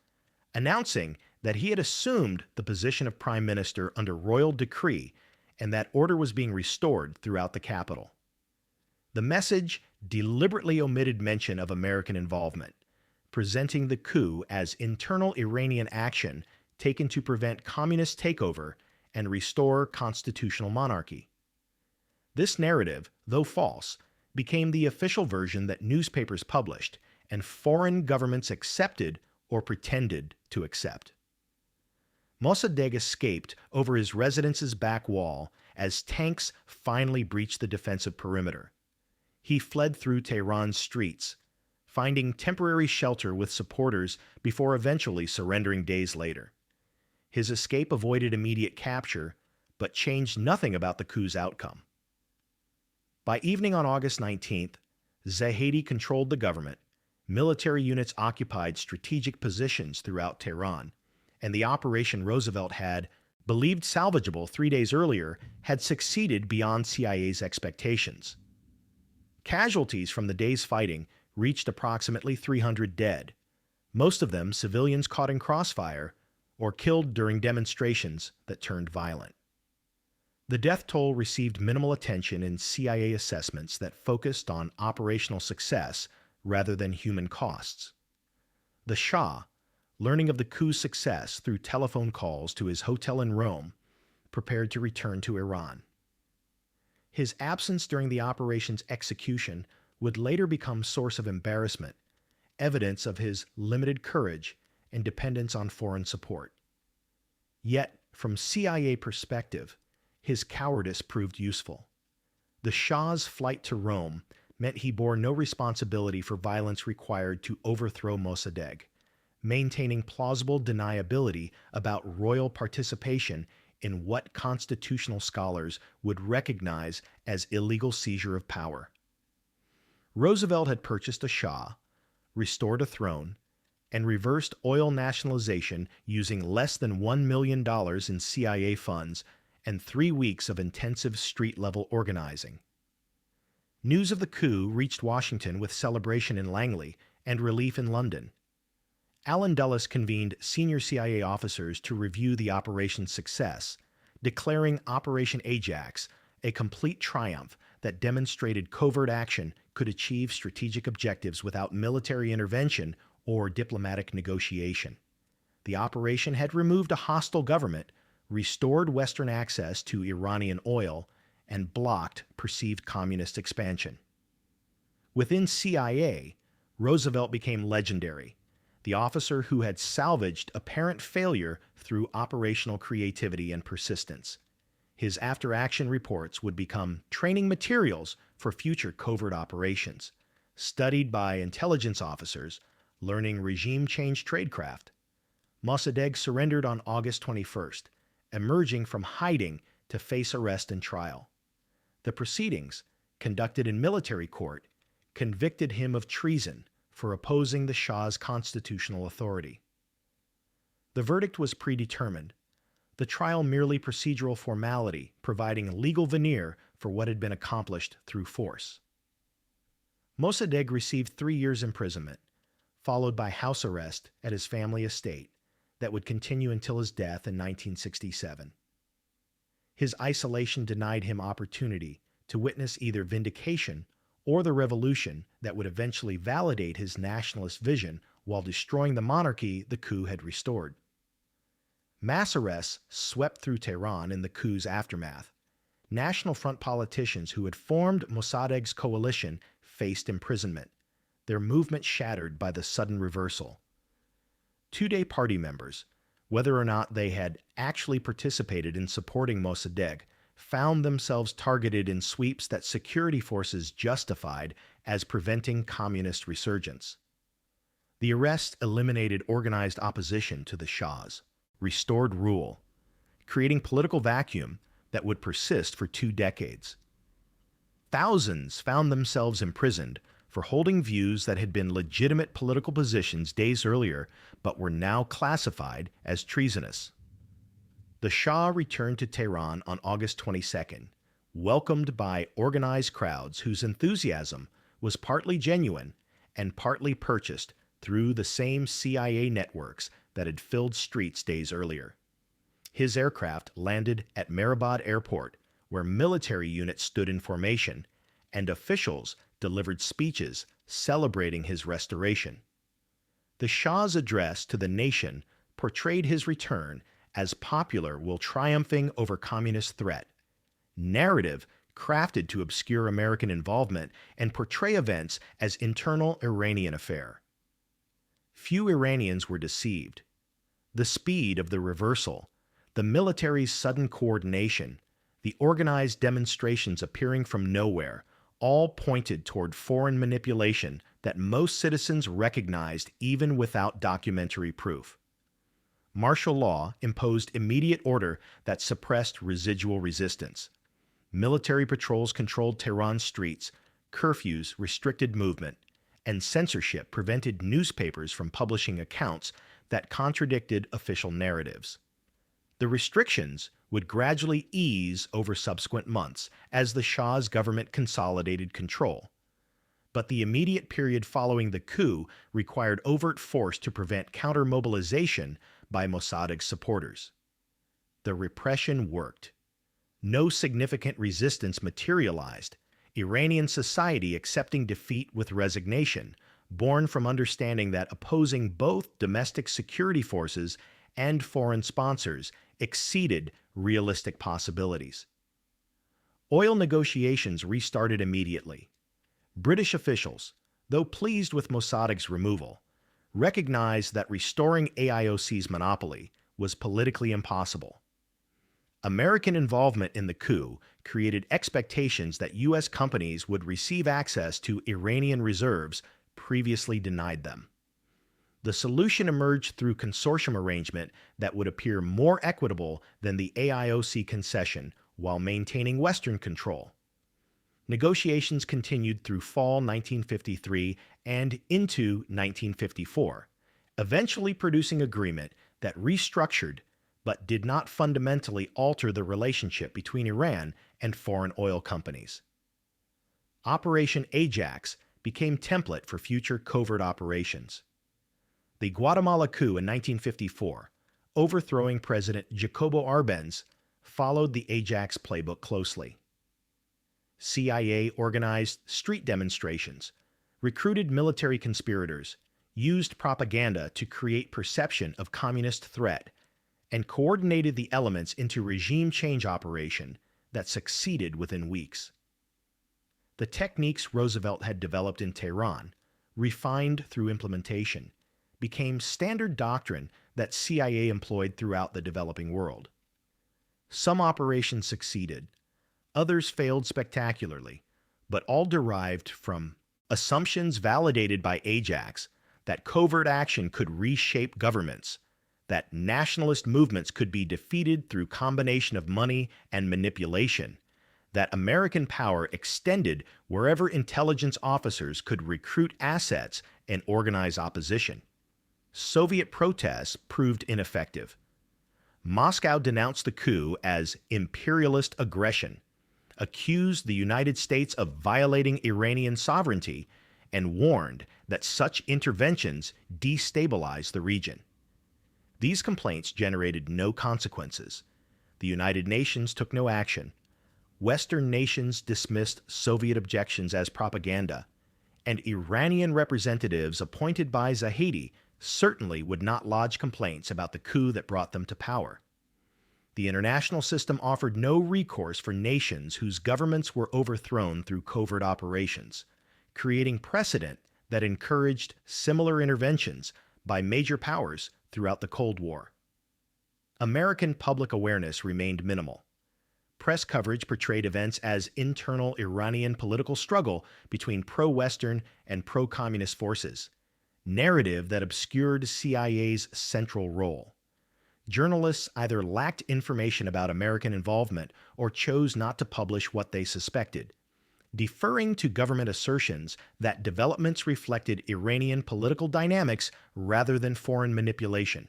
announcing that he had assumed the position of prime minister under royal decree and that order was being restored throughout the capital. The message deliberately omitted mention of American involvement, presenting the coup as internal Iranian action taken to prevent communist takeover and restore constitutional monarchy. This narrative, though false, became the official version that newspapers published and foreign governments accepted or pretended to accept. Mossadegh escaped over his residence's back wall as tanks finally breached the defensive perimeter. He fled through Tehran's streets, finding temporary shelter with supporters before eventually surrendering days later. His escape avoided immediate capture, but changed nothing about the coup's outcome. By evening on August 19th, Zahedi controlled the government, military units occupied strategic positions throughout Tehran, and the operation Roosevelt had, believed salvageable 3 days earlier, had succeeded beyond CIA's expectations. Casualties from the day's fighting reached approximately 300 dead, most of them civilians caught in crossfire or killed during demonstrations that turned violent. The death toll received minimal attention in CIA assessments that focused on operational success rather than human costs. The Shah, learning of the coup's success through telephone calls to his hotel in Rome, prepared to return to Iran. His absence during the operation's execution would later become source of embarrassment, evidence of his limited courage and dependence on foreign support. Yet, from CIA perspective, his cowardice proved useful. The Shah's flight to Rome meant he bore no responsibility for violence required to overthrow Mossadegh, maintaining plausible deniability about royal participation in what constitutional scholars would recognize as illegal seizure of power. Roosevelt had purchased a Shah, restored a throne, and reversed oil nationalization using less than $1 million in CIA funds and 3 weeks of intensive street-level organizing. News of the coup reached Washington with celebration in Langley and relief in London. Allen Dulles convened senior CIA officers to review the operation's success, declaring Operation Ajax a complete triumph that demonstrated covert action could achieve strategic objectives without military intervention or diplomatic negotiation. The operation had removed a hostile government, restored Western access to Iranian oil, and blocked perceived communist expansion. Within CIA, Roosevelt became legendary, the officer who had salvaged apparent failure through operational creativity and persistence. His after-action reports would become training materials for future covert operations, studied by intelligence officers learning regime change tradecraft. Mossadegh surrendered on August 21st, emerging from hiding to face arrest and trial. The proceedings, conducted in military court, convicted him of treason for opposing the Shah's constitutional authority. The verdict was predetermined, the trial merely procedural formality, providing legal veneer for what had been accomplished through force. Mossadegh received 3 years imprisonment, followed by house arrest at his family estate that would continue until his death in 1967. His isolation denied him opportunity to witness either vindication or the revolution that would eventually validate his nationalist vision while destroying the monarchy the coup had restored. Mass arrests swept through Tehran in the coup's aftermath. National Front politicians who had formed Mossadegh's coalition faced imprisonment, their movement shattered by the sudden reversal. Two-day party members, whether or not they had actually participated in supporting Mossadegh, found themselves targeted in sweeps that security forces justified as preventing communist resurgence. The arrest eliminated organized opposition to the Shahs, restored rule, creating political vacuum that would persist for 2 decades. Thousands found themselves imprisoned for holding views that had been legitimate political positions days earlier but were now classified as treasonous. The Shah returned to Tehran on August 22nd, welcomed by organized crowds whose enthusiasm was partly genuine and partly purchased through the same CIA networks that had filled streets days earlier. His aircraft landed at Mehrabad Airport, where military units stood in formation, and officials delivered speeches celebrating his restoration. The Shah's address to the nation portrayed his return as popular while triumphing over communist threat, narrative crafted to obscure American involvement and portray events as internal Iranian affair. Few Iranians were deceived. The speed of the reversal, the military's sudden coordination, the organized demonstrations appearing from nowhere, all pointed toward foreign manipulation that most citizens recognized even without documentary proof. Martial law imposed immediate order that suppressed residual resistance. Military patrols controlled Tehran's streets, curfews restricted movement, and censorship prevented newspapers from publishing accounts that contradicted official narratives. The restrictions would gradually ease over subsequent months as the Shah's government consolidated control. But the immediate period following the coup required overt force to prevent counter-mobilization by Mossadegh's supporters. The repression worked. No significant resistance materialized, Iranian society accepting defeat with resignation, born from understanding that opposing both domestic security forces and foreign sponsors exceeded realistic possibilities. Oil negotiations restarted immediately. British officials, though pleased with Mossadegh's removal, recognized that restoring AIOC's monopoly was politically impossible. American involvement in the coup created expectations that U.S. companies would receive access to Iranian reserves previously denied them. The solution emerged through consortium arrangement that would appear more equitable than the AIOC concession while maintaining Western control. Negotiations continued through fall 1953 and into 1954, eventually producing agreement that restructured but did not fundamentally alter the relationship between Iran and foreign oil companies. Operation Ajax became template for future covert operations. The Guatemala coup in 1954, overthrowing President Jacobo Arbenz, followed the Ajax playbook closely. CIA organized street demonstrations, recruited military conspirators, used propaganda to create perception of communist threat, and coordinated the elements into regime change operation that succeeded within weeks. The techniques Roosevelt had developed in Tehran, refined through implementation, became standard doctrine that CIA employed throughout the developing world. Some operations succeeded, others failed spectacularly, but all derived from assumptions validated by Ajax that covert action could reshape governments, that nationalist movements could be defeated through combination of money and manipulation, that American power extended wherever intelligence officers could recruit assets and organize opposition. Soviet protests proved ineffective. Moscow denounced the coup as imperialist aggression, accused the United States of violating Iranian sovereignty, and warned that such interventions destabilized the region. These complaints generated no consequences. The United Nations took no action. Western nations dismissed Soviet objections as propaganda. and Iranian representatives appointed by Zahedi certainly would not lodge complaints about the coup that brought them to power. The international system offered no recourse for nations whose governments were overthrown through covert operations, creating precedent that encouraged similar interventions by major powers throughout the Cold War. American public awareness remained minimal. Press coverage portrayed events as internal Iranian political struggle between pro-Western and pro-communist forces, narrative that obscured CIA's central role. Journalists either lacked information about American involvement or chose not to publish what they suspected, deferring to government assertions that developments reflected Iranian political dynamics rather than foreign manipulation.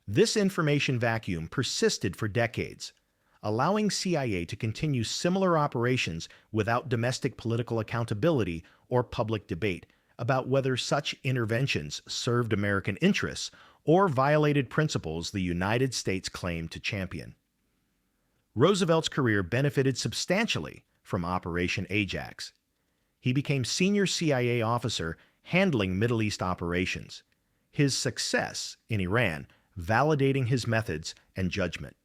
This information vacuum persisted for decades, allowing CIA to continue similar operations without domestic political accountability or public debate about whether such interventions served American interests or violated principles the United States claimed to champion. Roosevelt's career benefited substantially from Operation Ajax. He became senior CIA officer handling Middle East operations, his success in Iran validating his methods and judgment.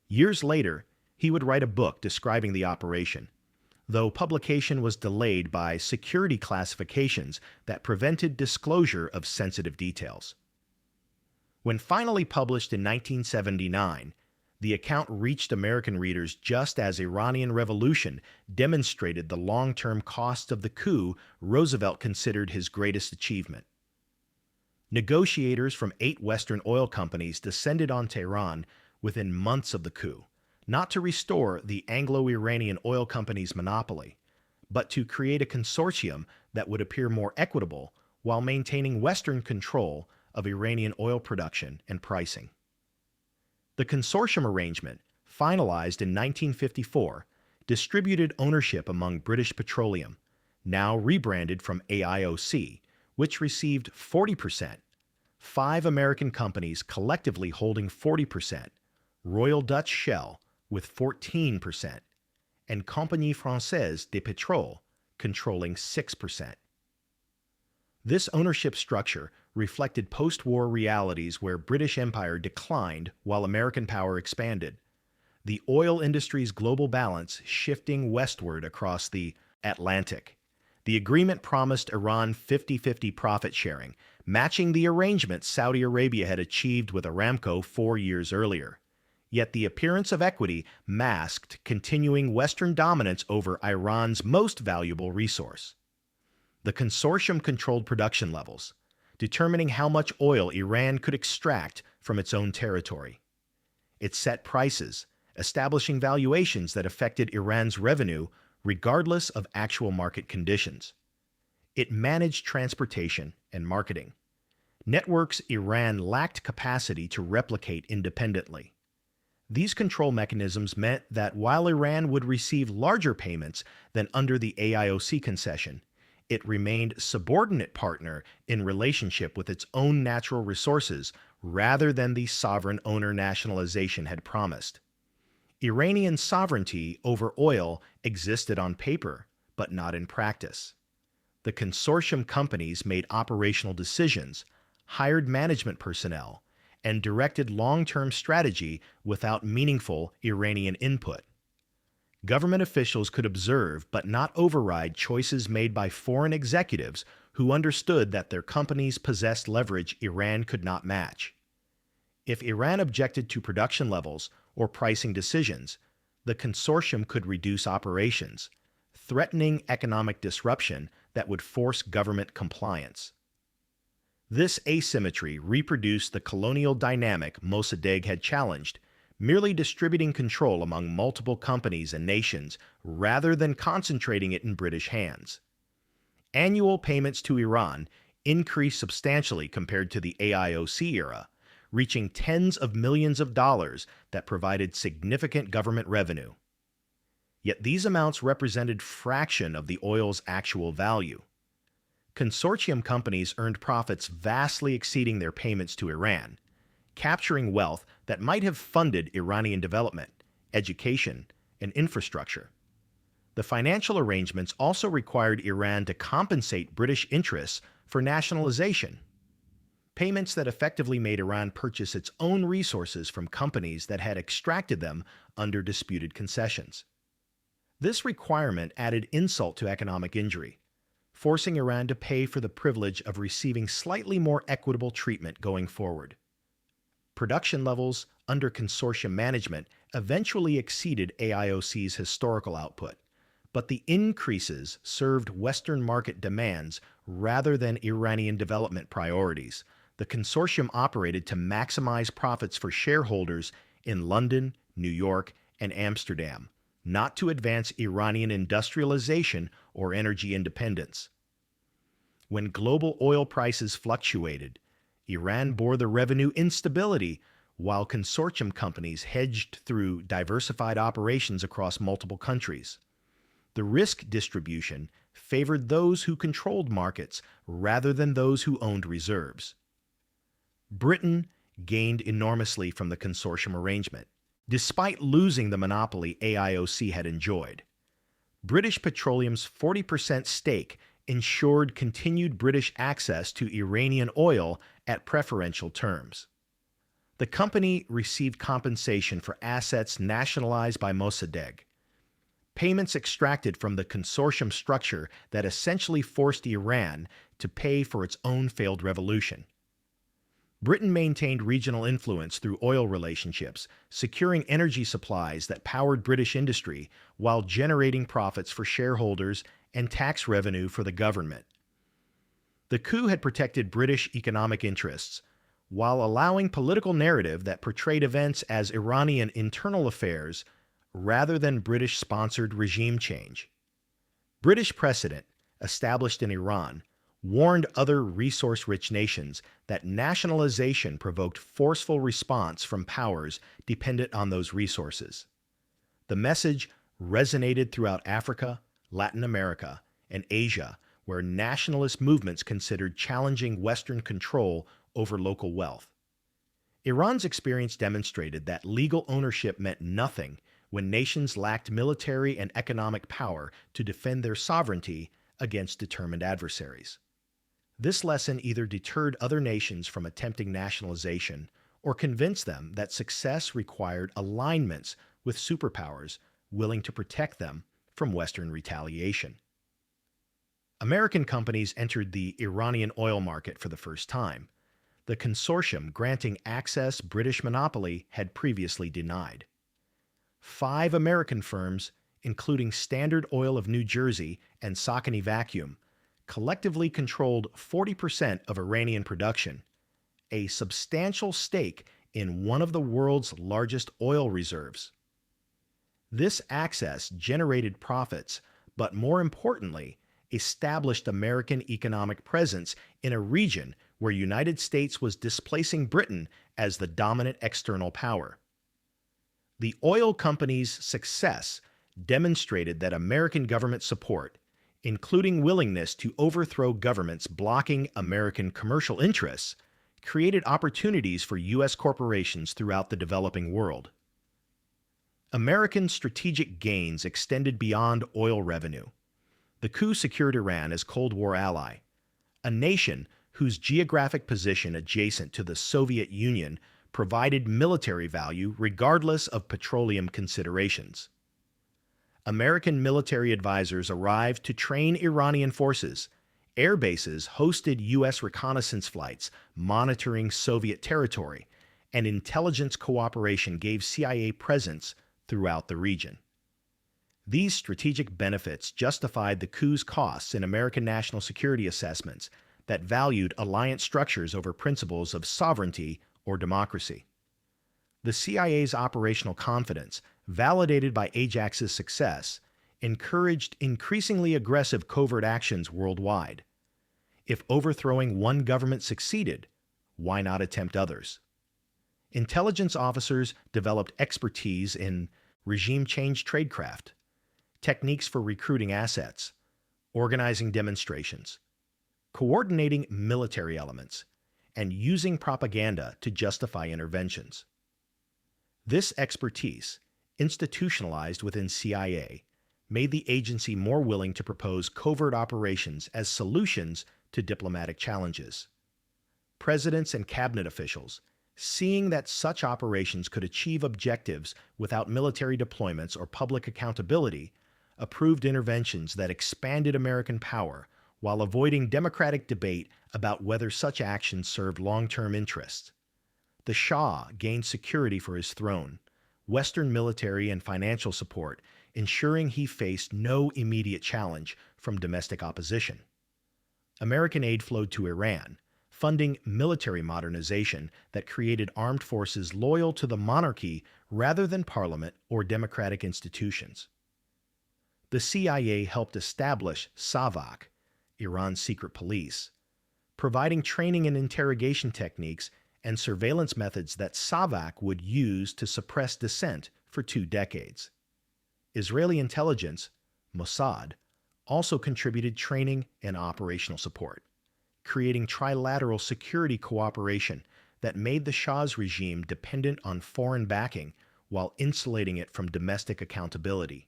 Years later, he would write a book describing the operation, though publication was delayed by security classifications that prevented disclosure of sensitive details. When finally published in 1979, the account reached American readers just as Iranian Revolution demonstrated the long-term costs of the coup Roosevelt considered his greatest achievement. Negotiators from 8 Western oil companies descended on Tehran within months of the coup, not to restore the Anglo-Iranian oil company's monopoly, but to create a consortium that would appear more equitable while maintaining Western control of Iranian oil production and pricing. The consortium arrangement, finalized in 1954, distributed ownership among British Petroleum, now rebranded from AIOC, which received 40%, 5 American companies collectively holding 40%, Royal Dutch Shell with 14%, and Compagnie Française de Pétrole controlling 6%. This ownership structure reflected post-war realities where British Empire declined while American power expanded, the oil industry's global balance shifting westward across the Atlantic. The agreement promised Iran 50-50 profit sharing, matching the arrangement Saudi Arabia had achieved with Aramco 4 years earlier. Yet the appearance of equity masked continuing Western dominance over Iran's most valuable resource. The consortium controlled production levels, determining how much oil Iran could extract from its own territory. It set prices, establishing valuations that affected Iran's revenue regardless of actual market conditions. It managed transportation and marketing, networks Iran lacked capacity to replicate independently. These control mechanisms meant that while Iran would receive larger payments than under the AIOC concession, it remained subordinate partner in relationship with its own natural resources rather than the sovereign owner nationalization had promised. Iranian sovereignty over oil existed on paper, but not in practice. The consortium companies made operational decisions, hired management personnel, and directed long-term strategy without meaningful Iranian input. Government officials could observe but not override choices made by foreign executives who understood that their companies possessed leverage Iran could not match. If Iran objected to production levels or pricing decisions, the consortium could reduce operations, threatening economic disruption that would force government compliance. This asymmetry reproduced the colonial dynamic Mossadegh had challenged, merely distributing control among multiple companies and nations rather than concentrating it in British hands. Annual payments to Iran increased substantially compared to the AIOC era, reaching tens of millions of dollars that provided significant government revenue. Yet these amounts represented fraction of the oil's actual value. Consortium companies earned profits vastly exceeding their payments to Iran, capturing wealth that might have funded Iranian development, education, and infrastructure. The financial arrangements also required Iran to compensate British interests for nationalization, payments that effectively made Iran purchase its own resources from companies that had extracted them under disputed concessions. This requirement added insult to economic injury, forcing Iran to pay for the privilege of receiving slightly more equitable treatment going forward. Production levels under consortium management eventually exceeded AIOC's historical output, but the increases served Western market demands rather than Iranian development priorities. The consortium operated to maximize profits for shareholders in London, New York, and Amsterdam, not to advance Iranian industrialization or energy independence. When global oil prices fluctuated, Iran bore the revenue instability while consortium companies hedged through diversified operations across multiple countries. The risk distribution favored those who controlled markets rather than those who owned reserves. Britain gained enormously from the consortium arrangement, despite losing the monopoly AIOC had enjoyed. British Petroleum's 40% stake ensured continued British access to Iranian oil at preferential terms. The company received compensation for assets nationalized by Mossadegh, payments extracted from the consortium structure that essentially forced Iran to pay for its own failed revolution. Britain maintained regional influence through oil relationships, securing energy supplies that powered British industry while generating profits for shareholders and tax revenue for the government. The coup had protected British economic interests, while allowing political narrative that portrayed events as Iranian internal affairs rather than British-sponsored regime change. British precedent, established in Iran, warned other resource-rich nations that nationalization provoked forceful response from powers dependent on those resources. The message resonated throughout Africa, Latin America, and Asia, where nationalist movements considered challenging Western control over local wealth. Iran's experience demonstrated that legal ownership meant nothing when nations lacked military and economic power to defend their sovereignty against determined adversaries. This lesson either deterred other nations from attempting nationalization or convinced them that success required alignments with superpowers willing to protect them from Western retaliation. American companies entered the Iranian oil market for the first time, the consortium granting access British monopoly had previously denied. 5 American firms, including Standard Oil of New Jersey and Saucony Vacuum, collectively controlled 40% of Iranian production, a substantial stake in one of the world's largest oil reserves. This access generated profits, but more importantly, established American economic presence in a region where the United States was displacing Britain as the dominant external power. The oil company's success demonstrated that American government support, including willingness to overthrow governments blocking American commercial interests, created opportunities for U.S. corporations throughout the developing world. American strategic gains extended beyond oil revenue. The coup secured Iran as Cold War ally, a nation whose geographic position adjacent to the Soviet Union provided military value regardless of petroleum considerations. American military advisors arrived to train Iranian forces. Air bases hosted U.S. reconnaissance flights monitoring Soviet territory, and intelligence cooperation gave CIA presence throughout the region. These strategic benefits justified the coup's costs in American national security assessments that valued alliance structures over principles of sovereignty or democracy. The CIA's operational confidence, validated by Ajax's success, encouraged increasingly aggressive covert actions worldwide. If overthrowing one government succeeded, why not attempt others? Intelligence officers developed expertise in regime change tradecraft, techniques for recruiting assets, organizing demonstrations, coordinating military elements, and using propaganda to justify interventions. This expertise, institutionalized within CIA, made the agency more willing to propose covert operations as solutions to diplomatic challenges. Presidents and cabinet officials, seeing that such operations could achieve objectives without military deployments or public accountability, approved interventions that expanded American power while avoiding democratic debate about whether such actions served long-term interests. The Shah gained security for his throne, Western military and financial support, ensuring he faced no immediate challenge from domestic opposition. American aid flowed to Iran, funding military modernization that created armed forces loyal to the monarchy rather than parliament or democratic institutions. The CIA helped establish SAVAK, Iran's secret police, providing training and interrogation techniques and surveillance methods that SAVAK would use to suppress dissent for 2 decades. Israeli intelligence, Mossad, also contributed training and operational support, creating trilateral security cooperation that made the Shah's regime dependent on foreign backing while insulating it from domestic accountability.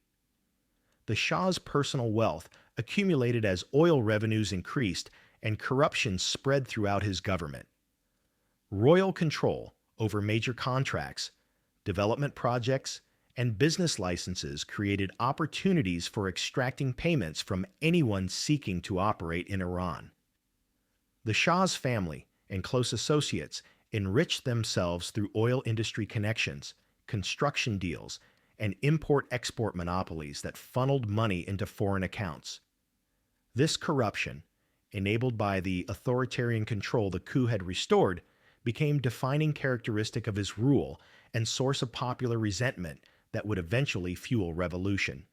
The Shah's personal wealth accumulated as oil revenues increased and corruption spread throughout his government. Royal control over major contracts, development projects, and business licenses created opportunities for extracting payments from anyone seeking to operate in Iran. The Shah's family and close associates enriched themselves through oil industry connections, construction deals, and import-export monopolies that funneled money into foreign accounts. This corruption, enabled by the authoritarian control the coup had restored, became defining characteristic of his rule and source of popular resentment that would eventually fuel revolution.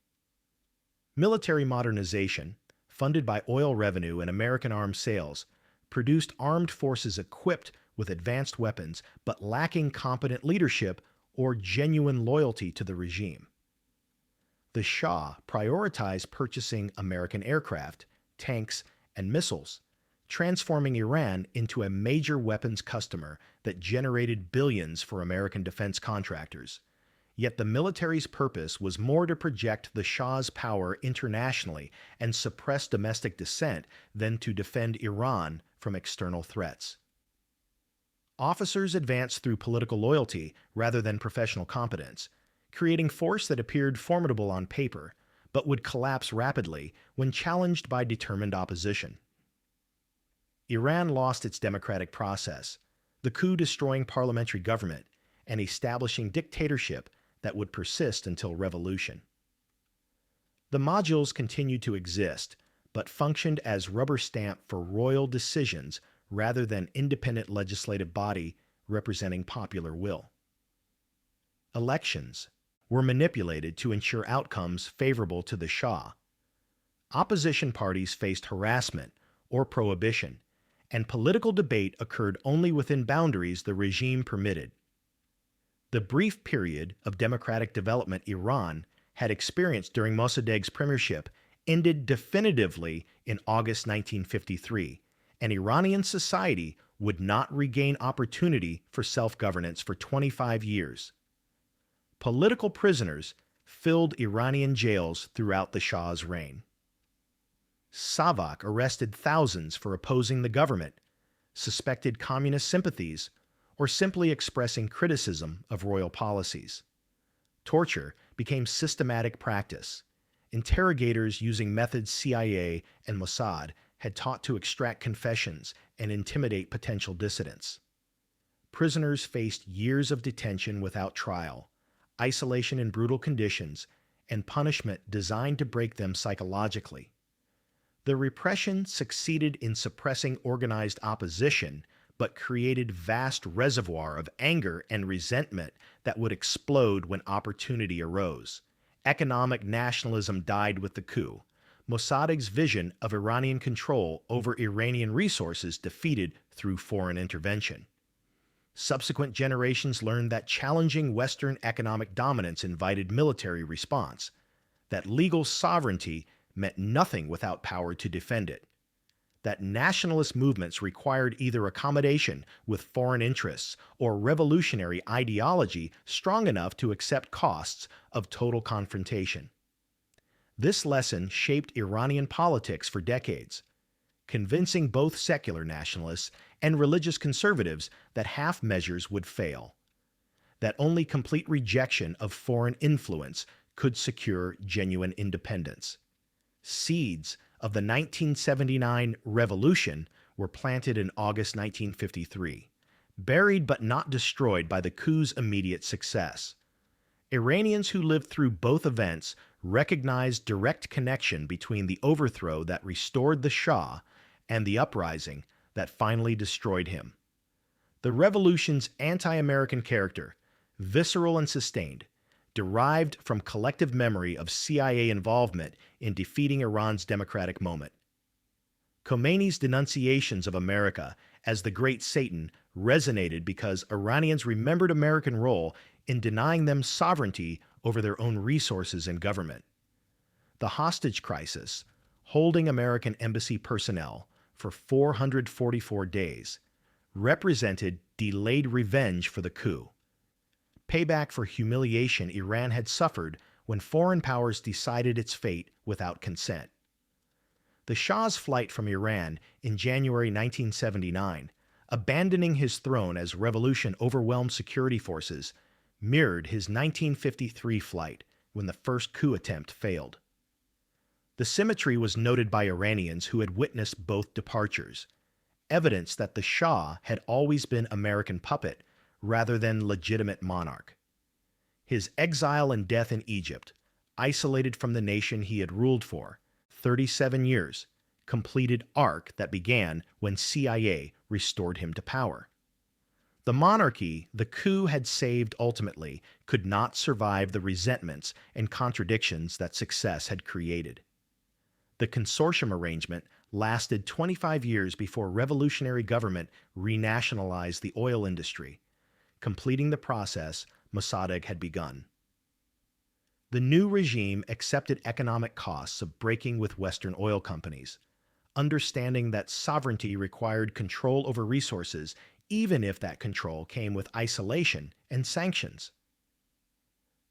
Military modernization, funded by oil revenue and American arms sales, produced armed forces equipped with advanced weapons but lacking competent leadership or genuine loyalty to the regime. The Shah prioritized purchasing American aircraft, tanks, and missiles, transforming Iran into a major weapons customer that generated billions for American defense contractors. Yet the military's purpose was more to project the Shah's power internationally and suppress domestic dissent than to defend Iran from external threats. Officers advanced through political loyalty rather than professional competence, creating force that appeared formidable on paper, but would collapse rapidly when challenged by determined opposition. Iran lost its democratic process, the coup destroying parliamentary government and establishing dictatorship that would persist until revolution. The modules continued to exist, but functioned as rubber stamp for royal decisions rather than independent legislative body representing popular will. Elections were manipulated to ensure outcomes favorable to the Shah. Opposition parties faced harassment or prohibition, and political debate occurred only within boundaries the regime permitted. The brief period of democratic development Iran had experienced during Mossadegh's premiership ended definitively in August 1953, and Iranian society would not regain opportunity for self-governance for 25 years. Political prisoners filled Iranian jails throughout the Shah's reign. SAVAK arrested thousands for opposing the government, suspected communist sympathies, or simply expressing criticism of royal policies. Torture became systematic practice. Interrogators using methods CIA and Mossad had taught to extract confessions and intimidate potential dissidents. Prisoners faced years of detention without trial, isolation in brutal conditions, and punishment designed to break them psychologically. The repression succeeded in suppressing organized opposition, but created vast reservoir of anger and resentment that would explode when opportunity arose. Economic nationalism died with the coup. Mossadegh's vision of Iranian control over Iranian resources defeated through foreign intervention. Subsequent generations learned that challenging Western economic dominance invited military response, that legal sovereignty meant nothing without power to defend it, that nationalist movements required either accommodation with foreign interests or revolutionary ideology strong enough to accept costs of total confrontation. This lesson shaped Iranian politics for decades, convincing both secular nationalists and religious conservatives that half measures would fail, that only complete rejection of foreign influence could secure genuine independence. Seeds of the 1979 revolution were planted in August 1953, buried but not destroyed by the coup's immediate success. Iranians who lived through both events recognized direct connection between the overthrow that restored the Shah and the uprising that finally destroyed him. The revolution's anti-American character, visceral and sustained, derived from collective memory of CIA involvement in defeating Iran's democratic moment. Khomeini's denunciations of America as the Great Satan resonated because Iranians remembered American role in denying them sovereignty over their own resources and government. The hostage crisis, holding American embassy personnel for 444 days, represented delayed revenge for the coup, payback for humiliation Iran had suffered when foreign powers decided its fate without consent. The Shah's flight from Iran in January 1979, abandoning his throne as revolution overwhelmed security forces, mirrored his 1953 flight when the first coup attempt failed. The symmetry was noted by Iranians who had witnessed both departures, evidence that the Shah had always been American puppet rather than legitimate monarch. His exile and death in Egypt, isolated from the nation he had ruled for 37 years, completed arc that began when CIA restored him to power. The monarchy the coup had saved ultimately could not survive the resentments and contradictions that success had created. The consortium arrangement lasted 25 years before revolutionary government renationalized the oil industry, completing the process Mossadegh had begun. The new regime accepted economic costs of breaking with Western oil companies, understanding that sovereignty required control over resources even if that control came with isolation and sanctions.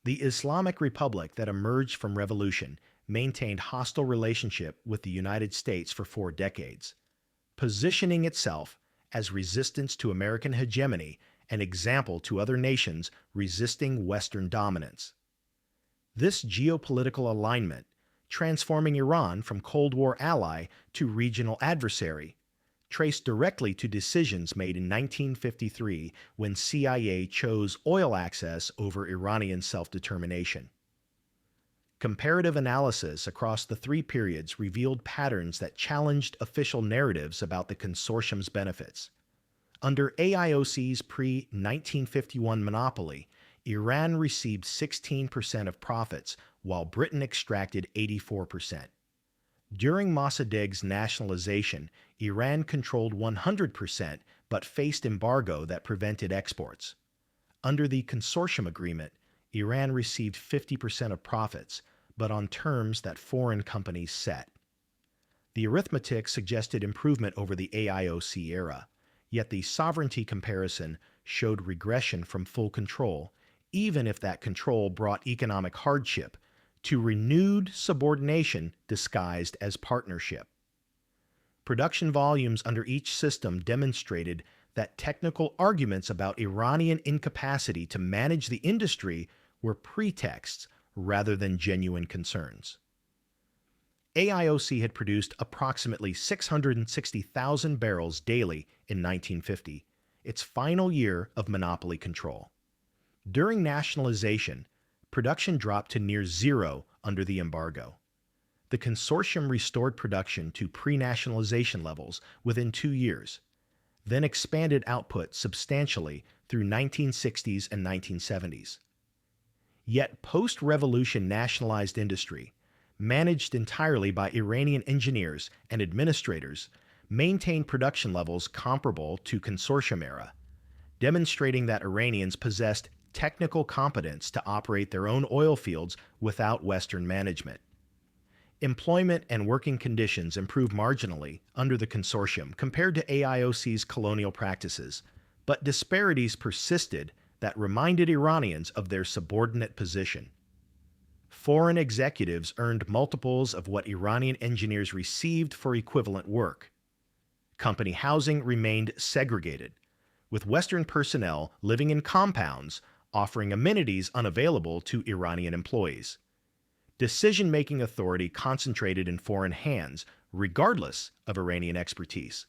The Islamic Republic that emerged from revolution maintained hostile relationship with the United States for 4 decades, positioning itself as resistance to American hegemony and example to other nations resisting Western dominance. This geopolitical alignment, transforming Iran from Cold War ally to regional adversary, traced directly to decisions made in 1953 when CIA chose oil access over Iranian self-determination. Comparative analysis across the 3 periods revealed patterns that challenged official narratives about the consortium's benefits. Under AIOC's pre-1951 monopoly, Iran received 16% of profits, while Britain extracted 84%. During Mossadegh's nationalization, Iran controlled 100% but faced embargo that prevented exports. Under the consortium agreement, Iran received 50% of profits, but on terms that foreign companies set. The arithmetic suggested improvement over the AIOC era, yet the sovereignty comparison showed regression from full control, even if that control brought economic hardship, to renewed subordination disguised as partnership. Production volumes under each system demonstrated that technical arguments about Iranian incapacity to manage the industry were pretexts rather than genuine concerns. AIOC had produced approximately 660,000 barrels daily in 1950, its final year of monopoly control. During nationalization, production dropped to near zero under the embargo. The consortium restored production to pre-nationalization levels within 2 years, then expanded output substantially through 1960s and 1970s. Yet post-revolution nationalized industry, managed entirely by Iranian engineers and administrators, maintained production levels comparable to consortium era, demonstrating that Iranians possessed technical competence to operate their own oil fields without Western management. Employment and working conditions improved marginally under the consortium compared to AIOC's colonial practices, but disparities persisted that reminded Iranians of their subordinate position. Foreign executives earned multiples of what Iranian engineers received for equivalent work. Company housing remained segregated, with Western personnel living in compounds offering amenities unavailable to Iranian employees. Decision-making authority concentrated in foreign hands, regardless of Iranian expertise.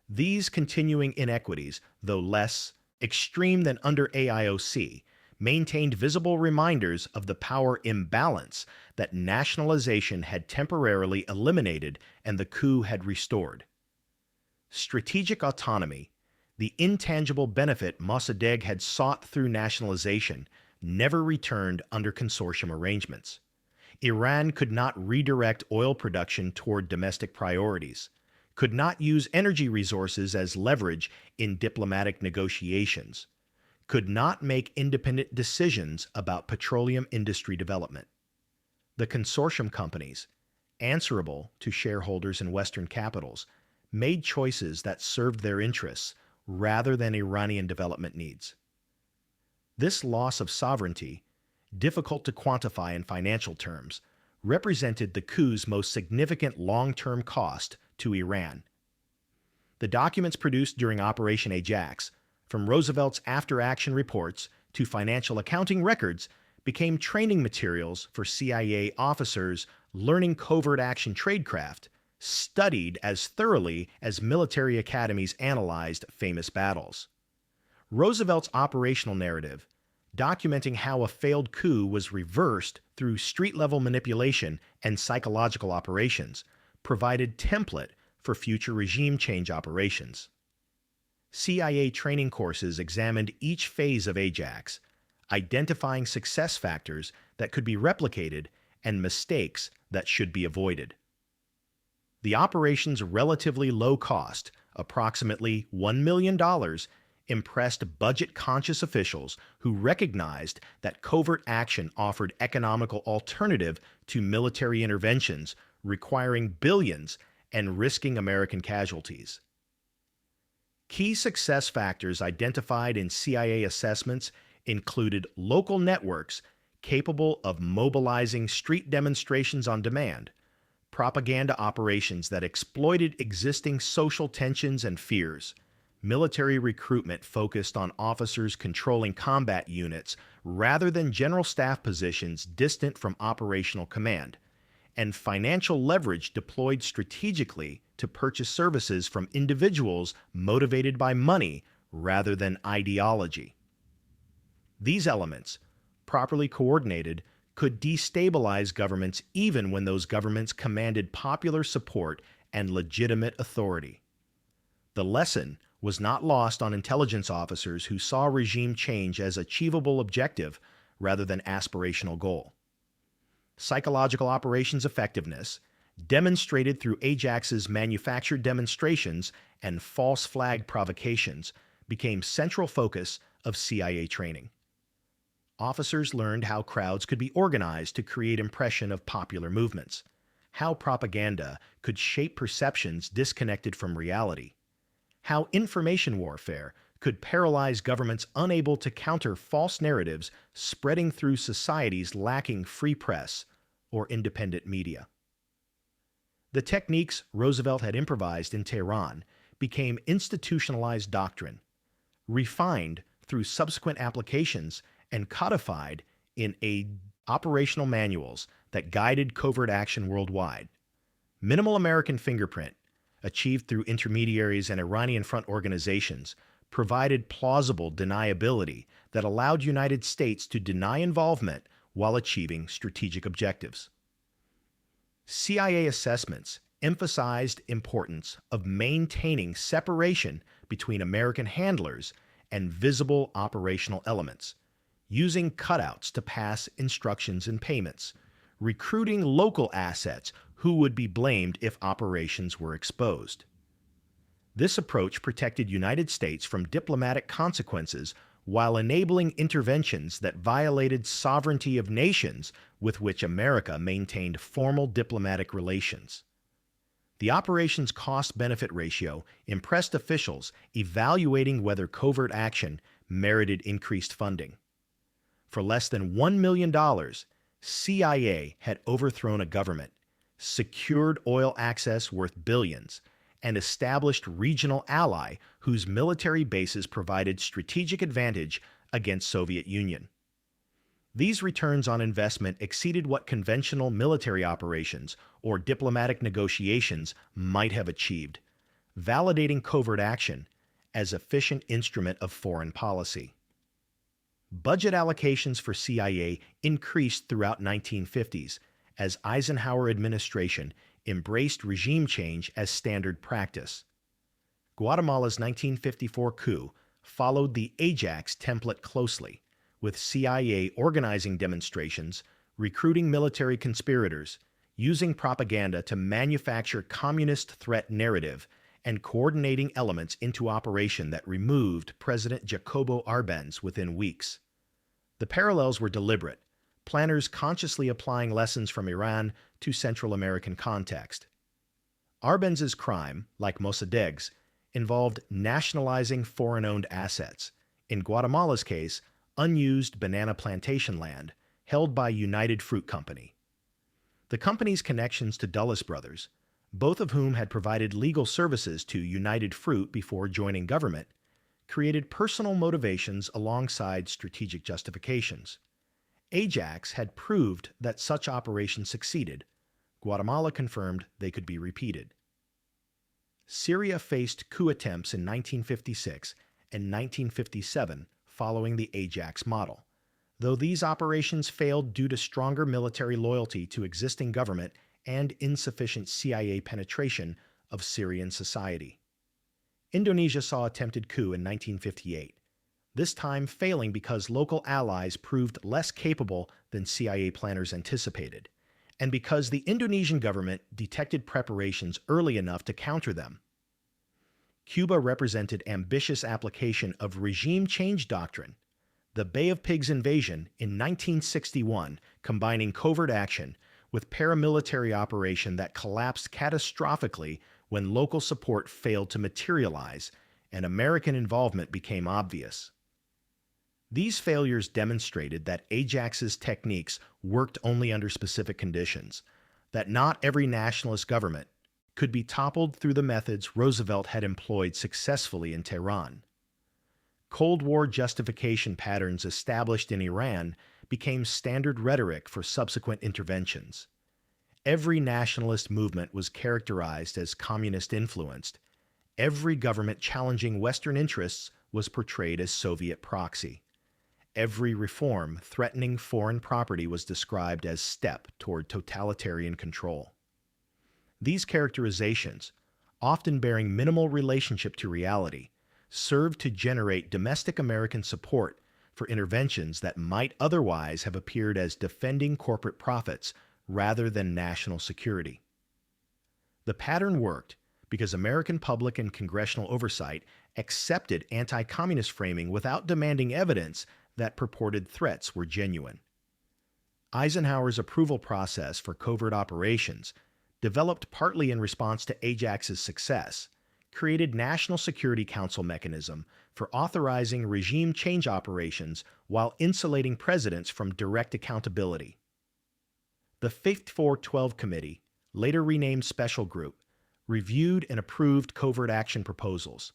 These continuing inequities, though less extreme than under AIOC, maintained visible reminders of the power imbalance that nationalization had temporarily eliminated and the coup had restored. Strategic autonomy, the intangible benefit Mossadegh had sought through nationalization, never returned under consortium arrangements. Iran could not redirect oil production toward domestic priorities, could not use energy resources as leverage in diplomatic negotiations, could not make independent decisions about petroleum industry development. The consortium companies, answerable to shareholders in Western capitals, made choices that served their interests rather than Iranian development needs. This loss of sovereignty, difficult to quantify in financial terms, represented the coup's most significant long-term cost to Iran. The documents produced during Operation Ajax, from Roosevelt's after-action reports to financial accounting records, became training materials for CIA officers learning covert action tradecraft, studied as thoroughly as military academies analyzed famous battles. Roosevelt's operational narrative, documenting how a failed coup was reversed through street-level manipulation and psychological operations, provided template for future regime change operations. CIA training courses examined each phase of Ajax, identifying success factors that could be replicated and mistakes that should be avoided. The operation's relatively low cost, approximately $1 million, impressed budget-conscious officials who recognized that covert action offered economical alternative to military interventions requiring billions and risking American casualties. Key success factors identified in CIA assessments included local networks capable of mobilizing street demonstrations on demand, propaganda operations that exploited existing social tensions and fears, military recruitment focused on officers controlling combat units rather than general staff positions distant from operational command, and financial leverage deployed strategically to purchase services from individuals motivated by money rather than ideology. These elements, properly coordinated, could destabilize governments even when those governments commanded popular support and legitimate authority. The lesson was not lost on intelligence officers who saw regime change as achievable objective rather than aspirational goal. Psychological operations effectiveness, demonstrated through Ajax's manufactured demonstrations and false flag provocations, became central focus of CIA training. Officers learned how crowds could be organized to create impression of popular movements, how propaganda could shape perceptions disconnected from reality, how information warfare could paralyze governments unable to counter false narratives spreading through societies lacking free press or independent media. The techniques Roosevelt had improvised in Tehran became institutionalized doctrine, refined through subsequent applications and codified in operational manuals that guided covert action worldwide. Minimal American fingerprint, achieved through intermediaries and Iranian front organizations, provided plausible deniability that allowed United States to deny involvement while achieving strategic objectives. CIA assessments emphasized importance of maintaining separation between American handlers and visible operational elements, using cutouts to pass instructions and payments, recruiting local assets who would be blamed if operations were exposed. This approach protected United States from diplomatic consequences while enabling interventions that violated sovereignty of nations with which America maintained formal diplomatic relations. The operation's cost-benefit ratio impressed officials evaluating whether covert action merited increased funding. For less than $1 million, CIA had overthrown a government, secured oil access worth billions, and established regional ally whose military bases provided strategic advantage against Soviet Union. These returns on investment exceeded what conventional military operations or diplomatic negotiations might have achieved, validating covert action as efficient instrument of foreign policy. Budget allocations for CIA increased throughout 1950s as Eisenhower administration embraced regime change as standard practice. Guatemala's 1954 coup followed the Ajax template closely, with CIA organizing demonstrations, recruiting military conspirators, using propaganda to manufacture communist threat narrative, and coordinating elements into operation that removed President Jacobo Arbenz within weeks. The parallels were deliberate, planners consciously applying lessons from Iran to Central American context. Arbenz's crime, like Mossadegh's, involved nationalizing foreign-owned assets, in Guatemala's case, unused banana plantation land held by United Fruit Company. The company's connections to Dulles brothers, both of whom had provided legal services to United Fruit before joining government, created personal motivations alongside strategic justifications. Ajax had proved that such operations succeeded. Guatemala confirmed they could be repeated. Syria faced coup attempts in 1956 and 1957 following the Ajax model, though these operations failed due to stronger military loyalty to existing government and insufficient CIA penetration of Syrian society. Indonesia saw attempted coup in 1958, this time failing because local allies proved less capable than CIA planners anticipated, and because the Indonesian government detected preparations early enough to counter them. Cuba represented ambitious application of regime change doctrine, the Bay of Pigs invasion in 1961 combining covert action with paramilitary operation that collapsed catastrophically when local support failed to materialize and American involvement became obvious. These failures demonstrated that Ajax's techniques worked only under specific conditions, that not every nationalist government could be toppled through the methods Roosevelt had employed successfully in Tehran. Cold War justification patterns established in Iran became standard rhetoric for subsequent interventions. Every nationalist movement was characterized as communist-influenced. Every government challenging Western interests was portrayed as Soviet proxy. Every reform threatening foreign property was described as step toward totalitarian control. These characterizations, often bearing minimal relationship to reality, served to generate domestic American support for interventions that might otherwise have appeared as defending corporate profits rather than national security. The pattern worked because American public and congressional oversight accepted anti-communist framing without demanding evidence that purported threats were genuine. Eisenhower's approval process for covert operations, developed partly in response to Ajax's success, created National Security Council mechanism for authorizing regime change operations while insulating presidents from direct accountability. The 5412 Committee, later renamed Special Group, reviewed and approved covert action proposals,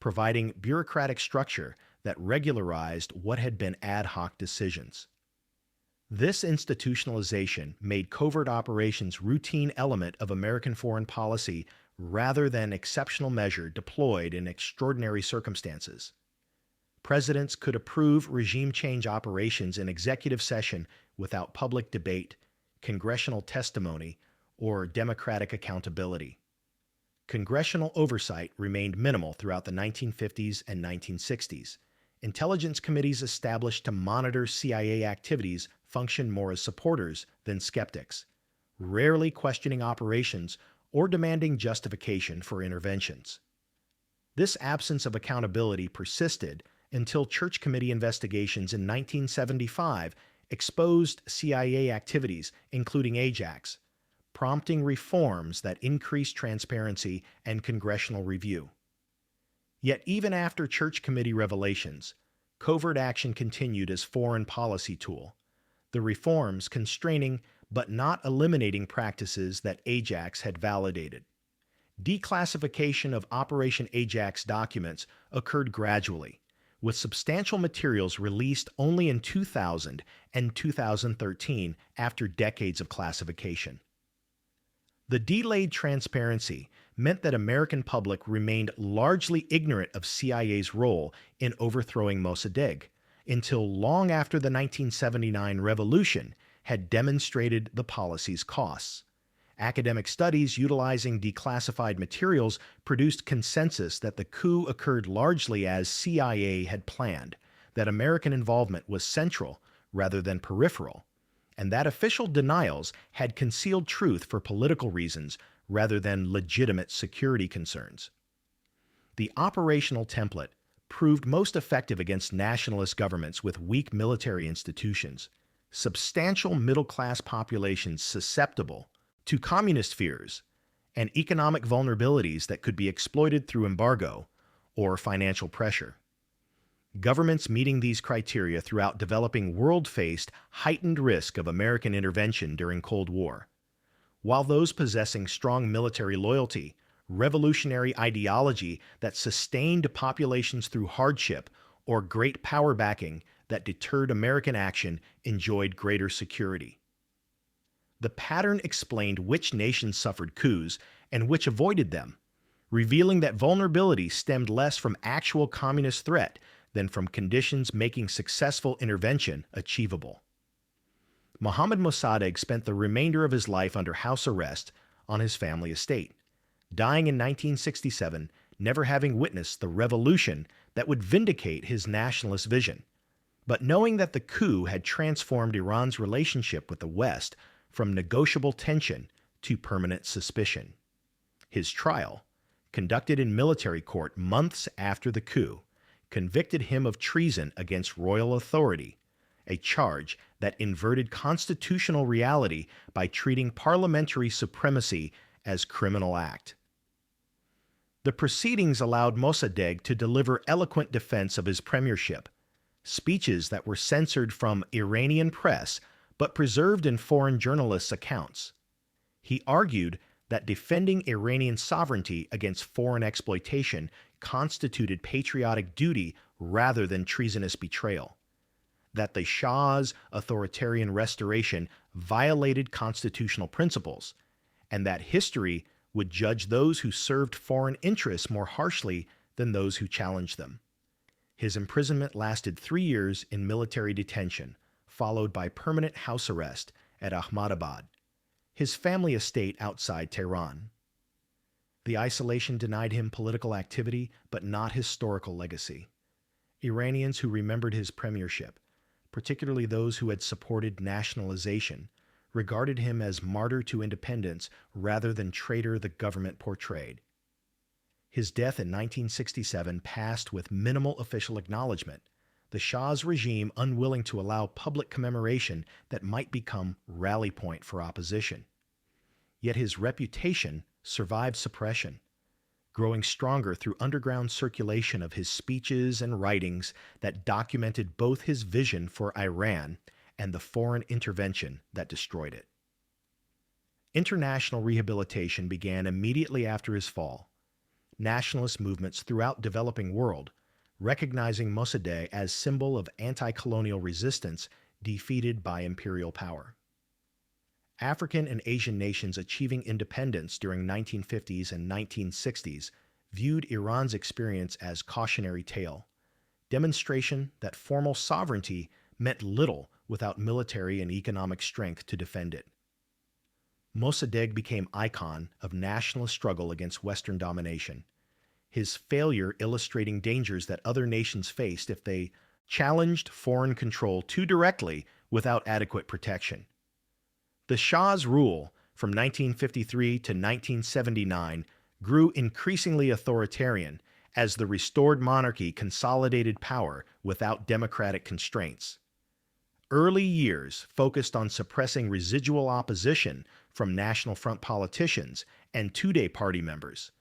providing bureaucratic structure that regularized what had been ad hoc decisions. This institutionalization made covert operations routine element of American foreign policy rather than exceptional measure deployed in extraordinary circumstances. Presidents could approve regime change operations in executive session without public debate, congressional testimony, or democratic accountability. Congressional oversight remained minimal throughout the 1950s and 1960s. Intelligence committees established to monitor CIA activities functioned more as supporters than skeptics, rarely questioning operations or demanding justification for interventions. This absence of accountability persisted until Church Committee investigations in 1975 exposed CIA activities, including Ajax, prompting reforms that increased transparency and congressional review. Yet even after Church Committee revelations, covert action continued as foreign policy tool. the reforms constraining but not eliminating practices that Ajax had validated. Declassification of Operation Ajax documents occurred gradually, with substantial materials released only in 2000 and 2013 after decades of classification. The delayed transparency meant that American public remained largely ignorant of CIA's role in overthrowing Mossadegh until long after the 1979 revolution had demonstrated the policy's costs. Academic studies utilizing declassified materials produced consensus that the coup occurred largely as CIA had planned, that American involvement was central rather than peripheral, and that official denials had concealed truth for political reasons rather than legitimate security concerns. The operational template proved most effective against nationalist governments with weak military institutions, substantial middle-class populations susceptible to communist fears, and economic vulnerabilities that could be exploited through embargo or financial pressure. Governments meeting these criteria throughout developing world faced heightened risk of American intervention during Cold War, while those possessing strong military loyalty, revolutionary ideology that sustained populations through hardship, or great power backing that deterred American action enjoyed greater security. The pattern explained which nations suffered coups and which avoided them, revealing that vulnerability stemmed less from actual communist threat than from conditions making successful intervention achievable. Mohammad Mossadegh spent the remainder of his life under house arrest on his family estate, dying in 1967, never having witnessed the revolution that would vindicate his nationalist vision, but knowing that the coup had transformed Iran's relationship with the West from negotiable tension to permanent suspicion. His trial, conducted in military court months after the coup, convicted him of treason against royal authority, a charge that inverted constitutional reality by treating parliamentary supremacy as criminal act. The proceedings allowed Mossadegh to deliver eloquent defense of his premiership, speeches that were censored from Iranian press but preserved in foreign journalists' accounts. He argued that defending Iranian sovereignty against foreign exploitation constituted patriotic duty rather than treasonous betrayal, that the Shah's authoritarian restoration violated constitutional principles, and that history would judge those who served foreign interests more harshly than those who challenged them. His imprisonment lasted 3 years in military detention, followed by permanent house arrest at Ahmadabad, his family estate outside Tehran. The isolation denied him political activity, but not historical legacy. Iranians who remembered his premiership, particularly those who had supported nationalization, regarded him as martyr to independence rather than traitor the government portrayed. His death in 1967 passed with minimal official acknowledgement, the Shah's regime unwilling to allow public commemoration that might become rally point for opposition. Yet his reputation survived suppression, growing stronger through underground circulation of his speeches and writings that documented both his vision for Iran and the foreign intervention that destroyed it. International rehabilitation began immediately after his fall. Nationalist movements throughout the developing world, recognizing Mossadegh as symbol of anti-colonial resistance defeated by imperial power. African and Asian nations achieving independence during 1950s and 1960s viewed Iran's experience as cautionary tale, demonstration that formal sovereignty meant little without military and economic strength to defend it. Mossadegh became icon of nationalist struggle against Western domination, his failure illustrating dangers that other nations faced if they challenged foreign control too directly without adequate protection. The Shah's rule from 1953 to 1979 grew increasingly authoritarian as the restored monarchy consolidated power without democratic constraints. Early years focused on suppressing residual opposition from National Front politicians and Tudeh party members,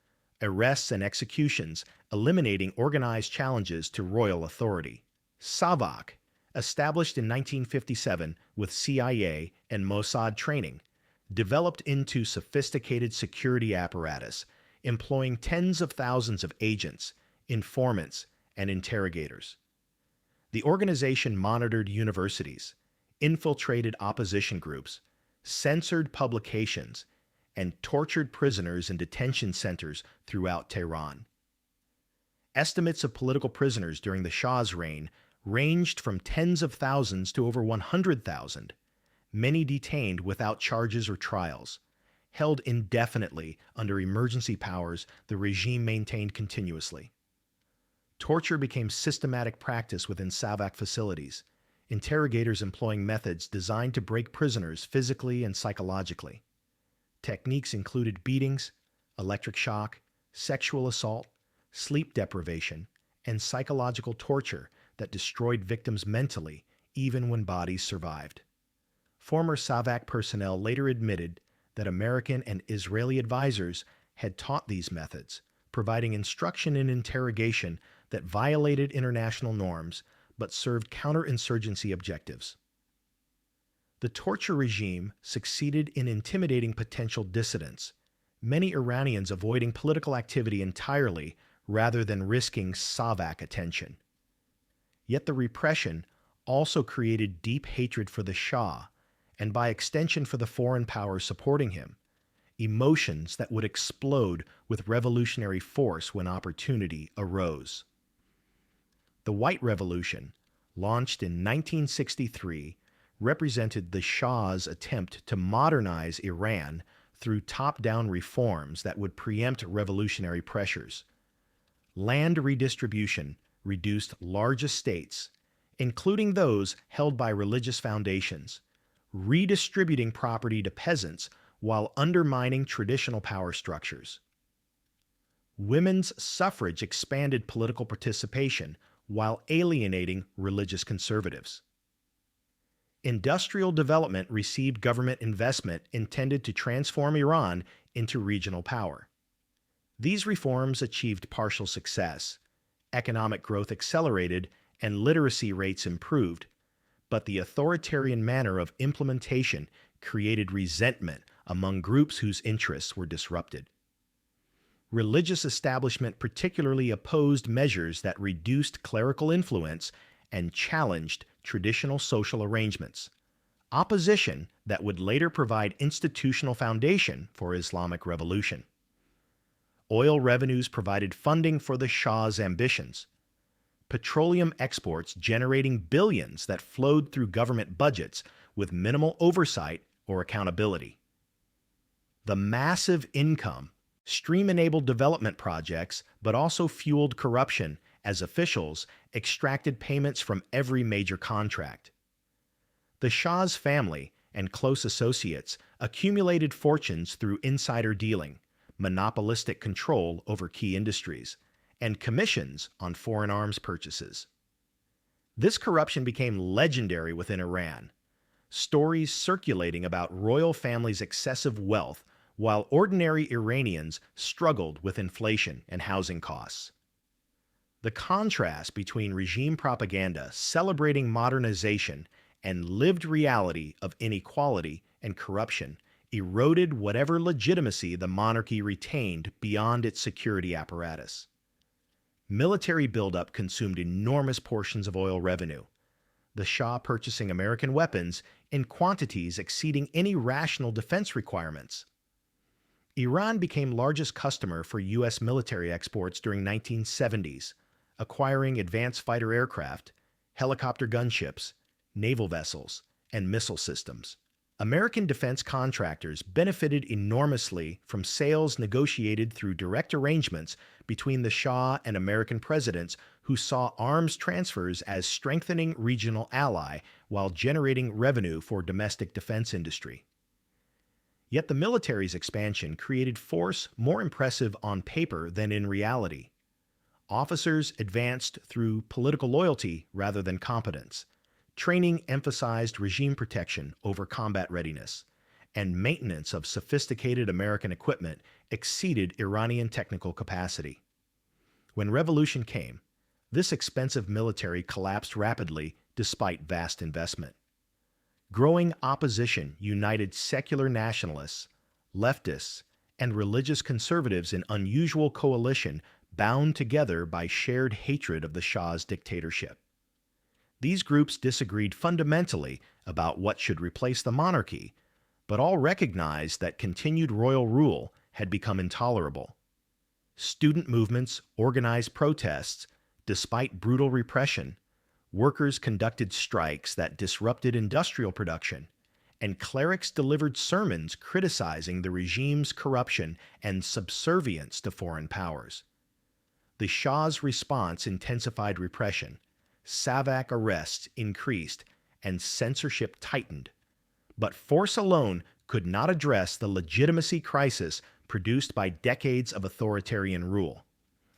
arrests and executions eliminating organized challenges to royal authority. Savak, established in 1957 with CIA and Mossad training, developed into sophisticated security apparatus, employing tens of thousands of agents, informants, and interrogators. The organization monitored universities, infiltrated opposition groups, censored publications, and tortured prisoners in detention centers throughout Tehran. Estimates of political prisoners during the Shah's reign ranged from tens of thousands to over 100,000, many detained without charges or trials, held indefinitely under emergency powers the regime maintained continuously. Torture became systematic practice within SAVAK facilities, interrogators employing methods designed to break prisoners physically and psychologically. Techniques included beatings, electric shock, sexual assault, sleep deprivation, and psychological torture that destroyed victims mentally even when bodies survived. Former SAVAK personnel later admitted that American and Israeli advisors had taught these methods, providing instruction in interrogation that violated international norms but served counterinsurgency objectives. The torture regime succeeded in intimidating potential dissidents, many Iranians avoiding political activity entirely rather than risking SAVAK attention. Yet the repression also created deep hatred for the Shah, and by extension for the foreign powers supporting him, emotions that would explode with revolutionary force when opportunity arose. The White Revolution, launched in 1963, represented the Shah's attempt to modernize Iran through top-down reforms that would preempt revolutionary pressures. Land redistribution reduced large estates, including those held by religious foundations, redistributing property to peasants while undermining traditional power structures. Women's suffrage expanded political participation while alienating religious conservatives. Industrial development received government investment intended to transform Iran into regional power. These reforms achieved partial success. Economic growth accelerated and literacy rates improved, but the authoritarian manner of implementation created resentment among groups whose interests were disrupted. Religious establishment particularly opposed measures that reduced clerical influence and challenged traditional social arrangements, opposition that would later provide institutional foundation for Islamic revolution. Oil revenues provided funding for the Shah's ambitions. Petroleum exports generating billions that flowed through government budgets with minimal oversight or accountability. The massive income stream-enabled development projects, but also fueled corruption as officials extracted payments from every major contract. The Shah's family and close associates accumulated fortunes through insider dealing, monopolistic control over key industries, and commissions on foreign arms purchases. This corruption became legendary within Iran, stories circulating about royal families' excessive wealth while ordinary Iranians struggled with inflation and housing costs. The contrast between regime propaganda celebrating modernization and lived reality of inequality and corruption eroded whatever legitimacy the monarchy retained beyond its security apparatus. Military buildup consumed enormous portions of oil revenue, the Shah purchasing American weapons in quantities exceeding any rational defense requirements. Iran became largest customer for U.S. military exports during 1970s, acquiring advanced fighter aircraft, helicopter gunships, naval vessels, and missile systems. American defense contractors benefited enormously from sales negotiated through direct arrangements between the Shah and American presidents who saw arms transfers as strengthening regional ally while generating revenue for domestic defense industry. Yet the military's expansion created force more impressive on paper than in reality. Officers advanced through political loyalty rather than competence. Training emphasized regime protection over combat readiness, and maintenance of sophisticated American equipment exceeded Iranian technical capacity. When revolution came, this expensive military collapsed rapidly despite vast investment. Growing opposition united secular nationalists, leftists, and religious conservatives in unusual coalition bound together by shared hatred of the Shah's dictatorship. These groups disagreed fundamentally about what should replace the monarchy, but all recognized that continued royal rule had become intolerable. Student movements organized protests despite brutal repression, workers conducted strikes that disrupted industrial production, and clerics delivered sermons criticizing the regime's corruption and subservience to foreign powers. The Shah's response intensified repression, SAVAK arrests increased, and censorship tightened. But force alone could not address the legitimacy crisis produced by decades of authoritarian rule.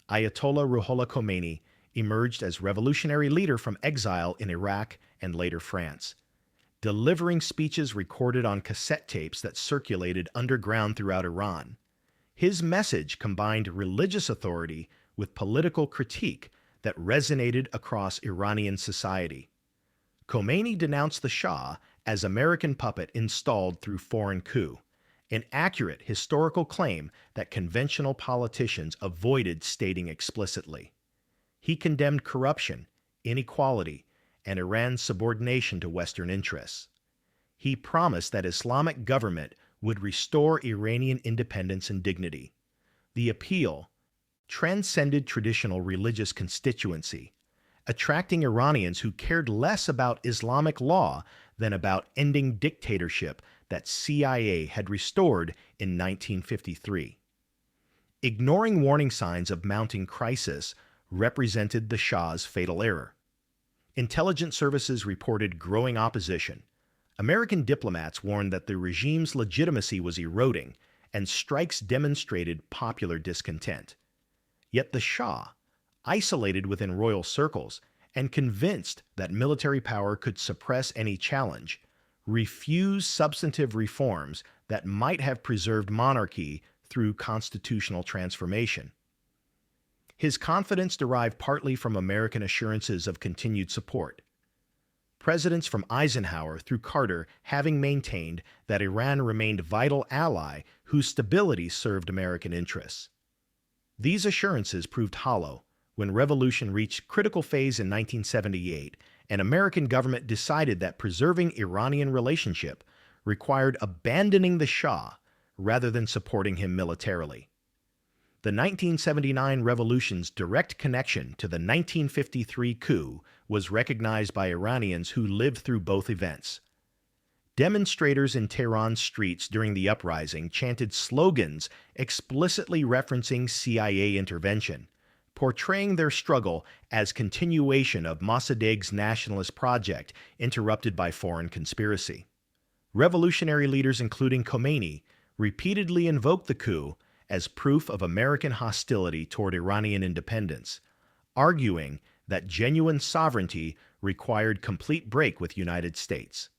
Ayatollah Ruhollah Khomeini emerged as revolutionary leader from exile in Iraq and later France, delivering speeches recorded on cassette tapes that circulated underground throughout Iran. His message combined religious authority with political critique that resonated across Iranian society. Khomeini denounced the Shah as American puppet installed through foreign coup, an accurate historical claim that conventional politicians avoided stating explicitly. He condemned corruption, inequality, and Iran's subordination to Western interests. He promised that Islamic government would restore Iranian independence and dignity. The appeal transcended traditional religious constituency, attracting Iranians who cared less about Islamic law than about ending dictatorship that CIA had restored in 1953. Ignoring warning signs of mounting crisis represented the Shah's fatal error. Intelligence services reported growing opposition. American diplomats warned that the regime's legitimacy was eroding, and strikes demonstrated popular discontent. Yet the Shah, isolated within royal circles and convinced that military power could suppress any challenge, refused substantive reforms that might have preserved monarchy through constitutional transformation. His confidence derived partly from American assurances of continued support. Presidents from Eisenhower through Carter having maintained that Iran remained a vital ally whose stability served American interests. These assurances proved hollow when revolution reached critical phase in 1978 and American government decided that preserving Iranian relationship required abandoning the Shah rather than supporting him militarily. The 1979 revolution's direct connection to the 1953 coup was recognized by Iranians who lived through both events. Demonstrators in Tehran's streets during the uprising chanted slogans explicitly referencing CIA intervention, portraying their struggle as continuation of Mossadegh's nationalist project interrupted by foreign conspiracy. Revolutionary leaders including Khomeini repeatedly invoked the coup as proof of American hostility toward Iranian independence, arguing that genuine sovereignty required complete break with United States.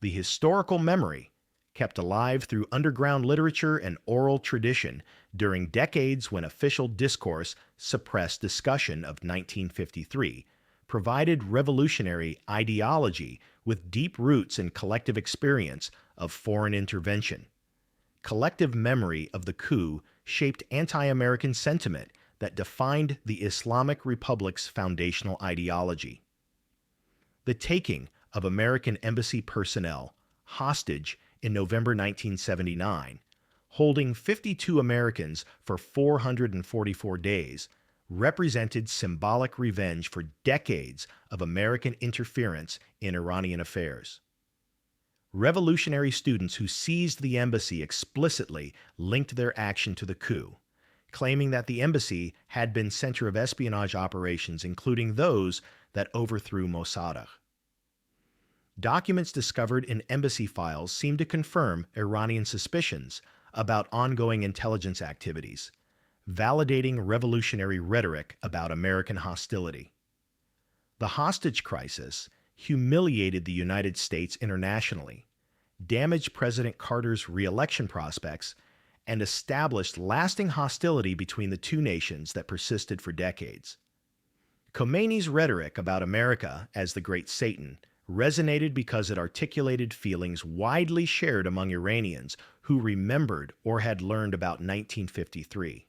The historical memory, kept alive through underground literature and oral tradition during decades when official discourse suppressed discussion of 1953, provided revolutionary ideology with deep roots in collective experience of foreign intervention. Collective memory of the coup shaped anti-American sentiment that defined the Islamic Republic's foundational ideology. The taking of American embassy personnel hostage in November 1979, holding 52 Americans for 444 days, represented symbolic revenge for decades of American interference in Iranian affairs. Revolutionary students who seized the embassy explicitly linked their action to the coup, claiming that the embassy had been center of espionage operations, including those that overthrew Mossadegh. Documents discovered in embassy files seem to confirm Iranian suspicions about ongoing intelligence activities, validating revolutionary rhetoric about American hostility. The hostage crisis humiliated the United States internationally, damaged President Carter's re-election prospects, and established lasting hostility between the two nations that persisted for decades. Khomeini's rhetoric about America as the Great Satan resonated because it articulated feelings widely shared among Iranians who remembered or had learned about 1953.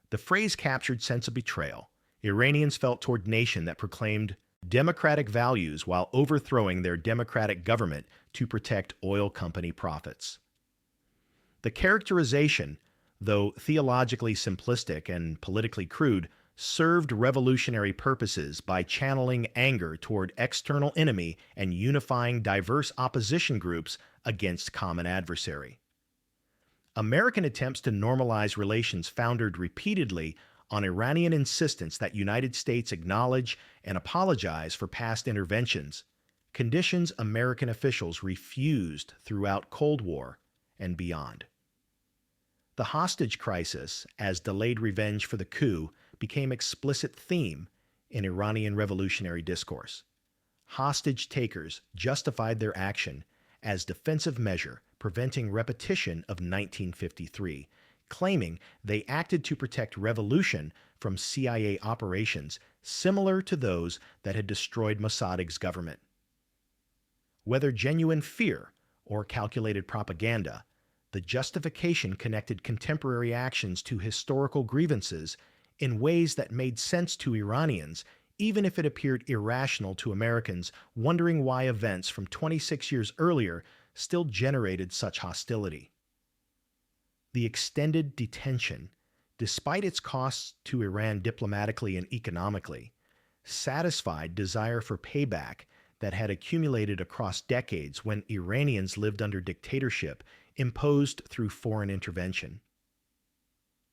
The phrase captured sense of betrayal Iranians felt toward nation that proclaimed democratic values while overthrowing their democratic government to protect oil company profits. The characterization, though theologically simplistic and politically crude, served revolutionary purposes by channeling anger toward external enemy and unifying diverse opposition groups against common adversary. American attempts to normalize relations foundered repeatedly on Iranian insistence that United States acknowledge and apologize for past interventions, conditions American officials refused throughout Cold War and beyond. The hostage crisis, as delayed revenge for the coup, became explicit theme in Iranian revolutionary discourse. Hostage takers justified their action as defensive measure, preventing repetition of 1953, claiming they acted to protect revolution from CIA operations similar to those that had destroyed Mossadeg's government. Whether genuine fear or calculated propaganda, the justification connected contemporary actions to historical grievances in ways that made sense to Iranians, even if it appeared irrational to Americans wondering why events from 26 years earlier still generated such hostility. The extended detention, despite its costs to Iran diplomatically and economically, satisfied desire for payback that had accumulated across decades when Iranians lived under dictatorship imposed through foreign intervention.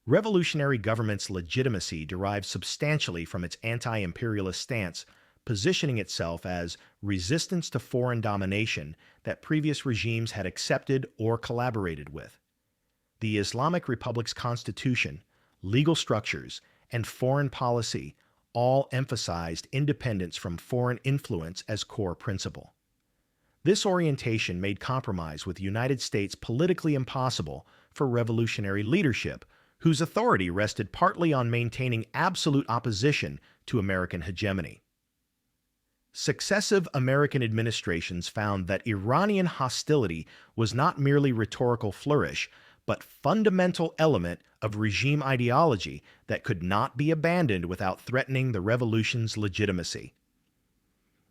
Revolutionary government's legitimacy derived substantially from its anti-imperialist stance, positioning itself as resistance to foreign domination that previous regimes had accepted or collaborated with. The Islamic Republic's constitution, legal structures, and foreign policy all emphasized independence from foreign influence as core principle. This orientation made compromise with the United States politically impossible for revolutionary leadership, whose authority rested partly on maintaining absolute opposition to American hegemony. Successive American administrations found that Iranian hostility was not merely rhetorical flourish, but fundamental element of regime ideology that could not be abandoned without threatening the revolution's legitimacy.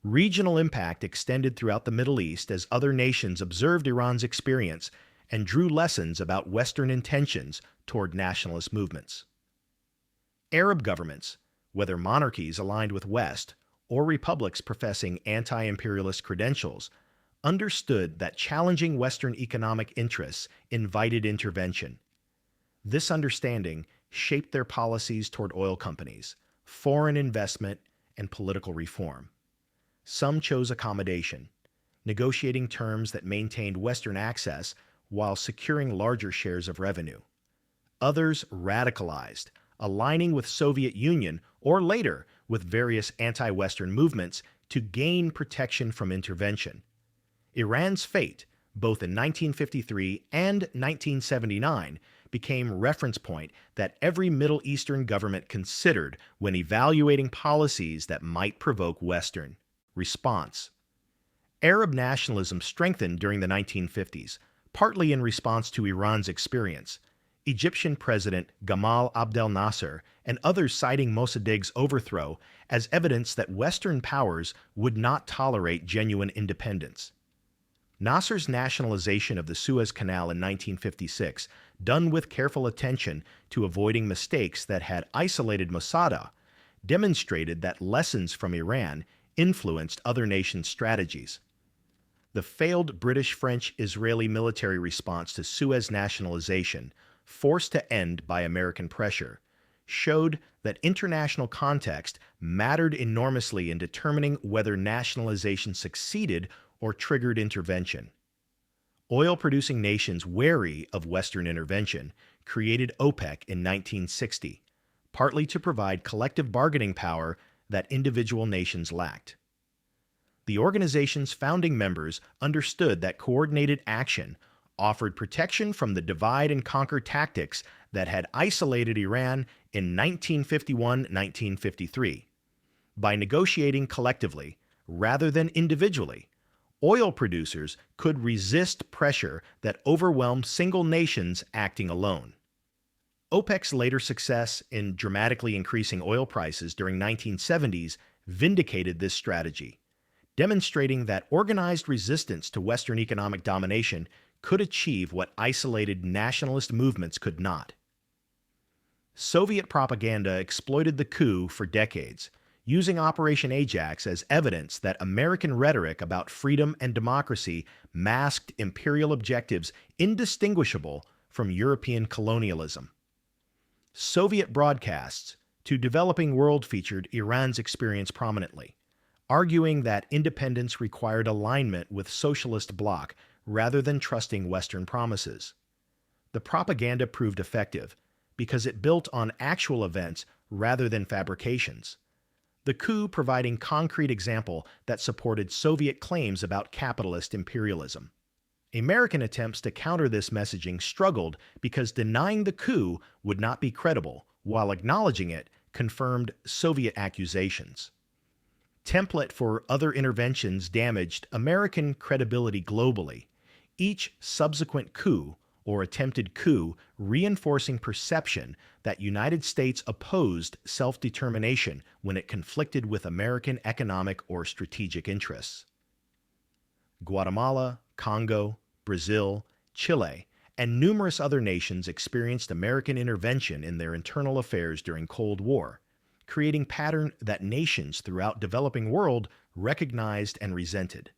Regional impact extended throughout the Middle East as other nations observed Iran's experience and drew lessons about Western intentions toward nationalist movements. Arab governments, whether monarchies aligned with West or republics professing anti-imperialist credentials, understood that challenging Western economic interests invited intervention. This understanding shaped their policies toward oil companies, foreign investment, and political reform. Some chose accommodation, negotiating terms that maintained Western access while securing larger shares of revenue. Others radicalized, aligning with Soviet Union or later with various anti-Western movements to gain protection from intervention. Iran's fate, both in 1953 and 1979, became reference point that every Middle Eastern government considered when evaluating policies that might provoke Western response. Arab nationalism strengthened during the 1950s, partly in response to Iran's experience. Egyptian President Gamal Abdel Nasser and others citing Mossadeg's overthrow as evidence that Western powers would not tolerate genuine independence. Nasser's nationalization of the Suez Canal in 1956, done with careful attention to avoiding mistakes that had isolated Mossadegh, demonstrated that lessons from Iran influenced other nations' strategies. The failed British-French-Israeli military response to Suez nationalization, forced to end by American pressure, showed that international context mattered enormously in determining whether nationalization succeeded or triggered intervention. Oil-producing nations wary of Western intervention created OPEC in 1960, partly to provide collective bargaining power that individual nations lacked. The organization's founding members understood that coordinated action offered protection from the divide-and-conquer tactics that had isolated Iran in 1951-1953. By negotiating collectively, rather than individually, oil producers could resist pressure that overwhelmed single nations acting alone. OPEC's later success in dramatically increasing oil prices during 1970s vindicated this strategy, demonstrating that organized resistance to Western economic domination could achieve what isolated nationalist movements could not. Soviet propaganda exploited the coup for decades, using Operation Ajax as evidence that American rhetoric about freedom and democracy masked imperial objectives indistinguishable from European colonialism. Soviet broadcasts to developing world featured Iran's experience prominently, arguing that independence required alignment with socialist bloc rather than trusting Western promises. The propaganda proved effective because it built on actual events rather than fabrications. The coup providing concrete example that supported Soviet claims about capitalist imperialism. American attempts to counter this messaging struggled because denying the coup would not be credible, while acknowledging it confirmed Soviet accusations. Template for other interventions damaged American credibility globally, each subsequent coup or attempted coup reinforcing perception that United States opposed self-determination when it conflicted with American economic or strategic interests. Guatemala, Congo, Brazil, Chile, and numerous other nations experienced American intervention in their internal affairs during Cold War, creating pattern that nations throughout developing world recognized and resented.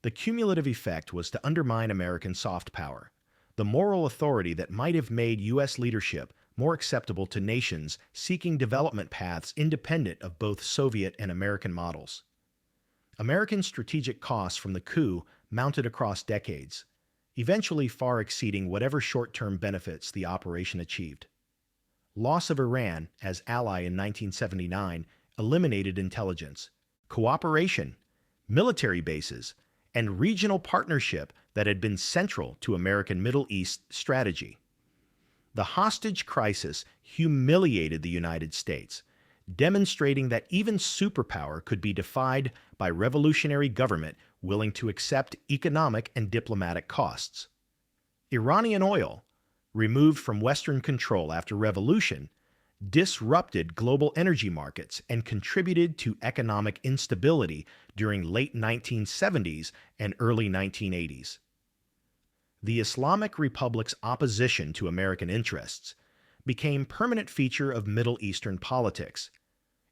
The cumulative effect was to undermine American soft power, the moral authority that might have made U.S. leadership more acceptable to nations seeking development paths independent of both Soviet and American models. American strategic costs from the coup mounted across decades, eventually far exceeding whatever short-term benefits the operation achieved. Loss of Iran as ally in 1979 eliminated intelligence, cooperation, military bases, and regional partnership that had been central to American Middle East strategy. The hostage crisis humiliated the United States, demonstrating that even superpower could be defied by revolutionary government willing to accept economic and diplomatic costs. Iranian oil, removed from Western control after revolution, disrupted global energy markets and contributed to economic instability during late 1970s and early 1980s. The Islamic Republic's opposition to American interests became permanent feature of Middle Eastern politics.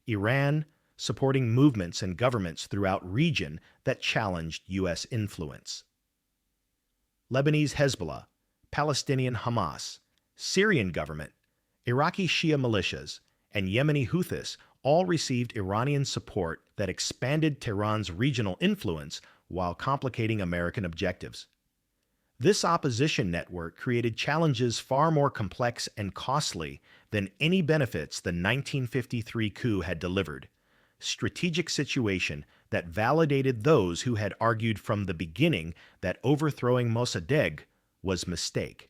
Iran supporting movements and governments throughout region that challenged U.S. influence. Lebanese Hezbollah, Palestinian Hamas, Syrian government, Iraqi Shia militias, and Yemeni Houthis all received Iranian support that expanded Tehran's regional influence while complicating American objectives. This opposition network created challenges far more complex and costly than any benefits the 1953 coup had delivered. Strategic situation that validated those who had argued from the beginning that overthrowing Mossadegh was mistake.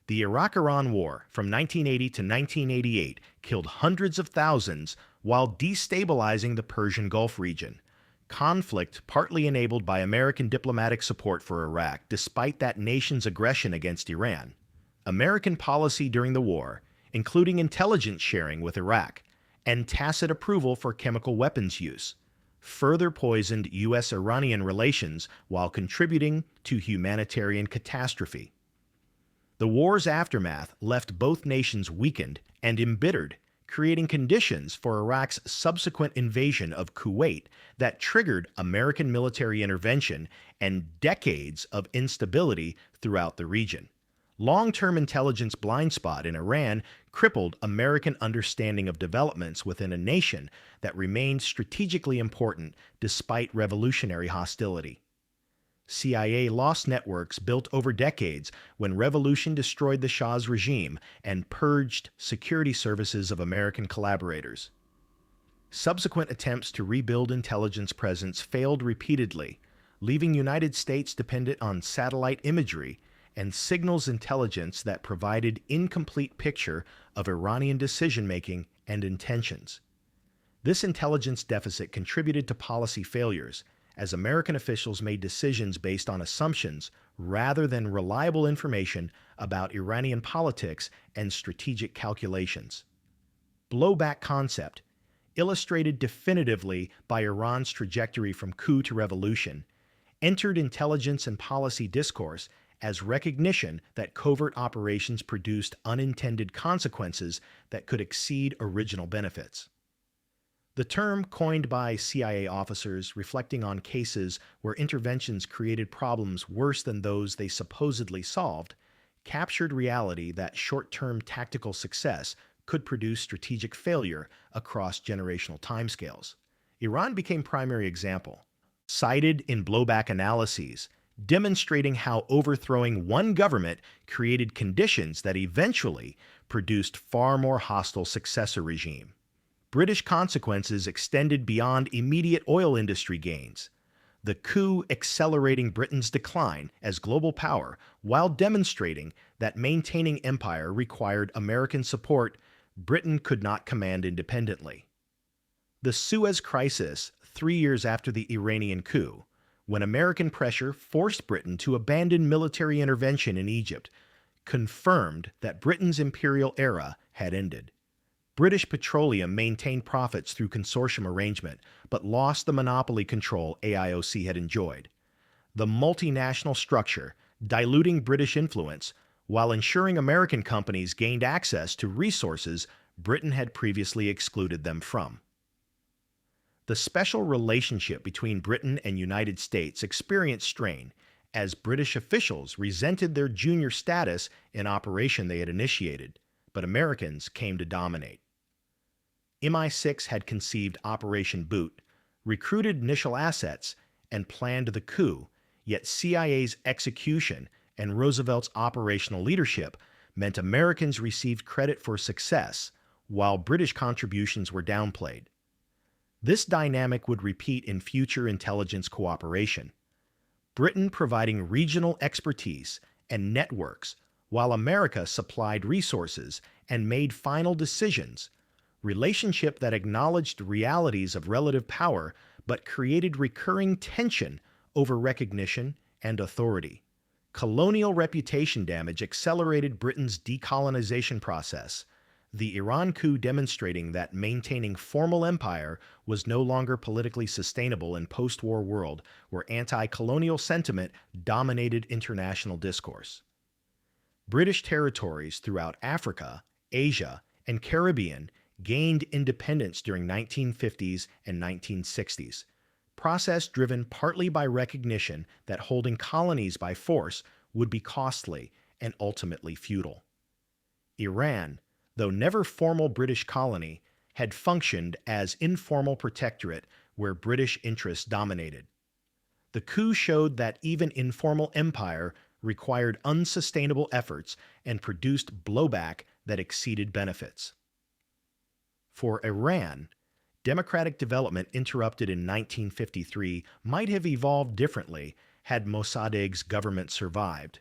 The Iraq-Iran War from 1980 to 1988 killed hundreds of thousands while destabilizing the Persian Gulf region. Conflict partly enabled by American diplomatic support for Iraq despite that nation's aggression against Iran. American policy during the war, including intelligence sharing with Iraq and tacit approval for chemical weapons use, further poisoned U.S.-Iranian relations while contributing to humanitarian catastrophe. The war's aftermath left both nations weakened and embittered, creating conditions for Iraq's subsequent invasion of Kuwait that triggered American military intervention and decades of instability throughout the region. Long-term intelligence blind spot in Iran crippled American understanding of developments within a nation that remained strategically important despite revolutionary hostility. CIA lost networks built over decades when revolution destroyed the Shah's regime and purged security services of American collaborators. Subsequent attempts to rebuild intelligence presence failed repeatedly, leaving United States dependent on satellite imagery and signals intelligence that provided incomplete picture of Iranian decision-making and intentions. This intelligence deficit contributed to policy failures, as American officials made decisions based on assumptions rather than reliable information about Iranian politics and strategic calculations. Blowback concept, illustrated definitively by Iran's trajectory from coup to revolution, entered intelligence and policy discourse as recognition that covert operations produced unintended consequences that could exceed original benefits. The term, coined by CIA officers reflecting on cases where interventions created problems worse than those they supposedly solved, captured reality that short-term tactical success could produce strategic failure across generational timescales. Iran became primary example, cited in blowback analyses, demonstrating how overthrowing one government created conditions that eventually produced far more hostile successor regime. British consequences extended beyond immediate oil industry gains, the coup accelerating Britain's decline as global power while demonstrating that maintaining empire required American support Britain could not command independently. The Suez Crisis, 3 years after the Iranian coup, when American pressure forced Britain to abandon military intervention in Egypt, confirmed that Britain's imperial era had ended. British Petroleum maintained profits through consortium arrangement, but lost the monopoly control AIOC had enjoyed. The multinational structure, diluting British influence, while ensuring American companies gained access to resources Britain had previously excluded them from. The special relationship between Britain and United States experienced strain as British officials resented their junior status in operation they had initiated, but Americans came to dominate. MI6 had conceived Operation Boot, recruited initial assets, and planned the coup, yet CIA's execution and Roosevelt's operational leadership meant Americans received credit for success, while British contributions were downplayed. This dynamic would repeat in future intelligence cooperation, Britain providing regional expertise and networks, while America supplied resources and made final decisions, relationship that acknowledged realities of relative power but created recurring tension over recognition and authority. Colonial reputation damage accelerated Britain's decolonization process, the Iran coup demonstrating that maintaining formal empire was no longer politically sustainable in post-war world where anti-colonial sentiment dominated international discourse. British territories throughout Africa, Asia, and Caribbean gained independence during 1950s and 1960s, process driven partly by recognition that holding colonies by force would be costly and ultimately futile. Iran, though never formal British colony, had functioned as informal protectorate where British interests dominated. The coup showed that even informal empire required unsustainable efforts and produced blowback that exceeded benefits. For Iran, democratic development interrupted in 1953 might have evolved differently had Mossadegh's government survived.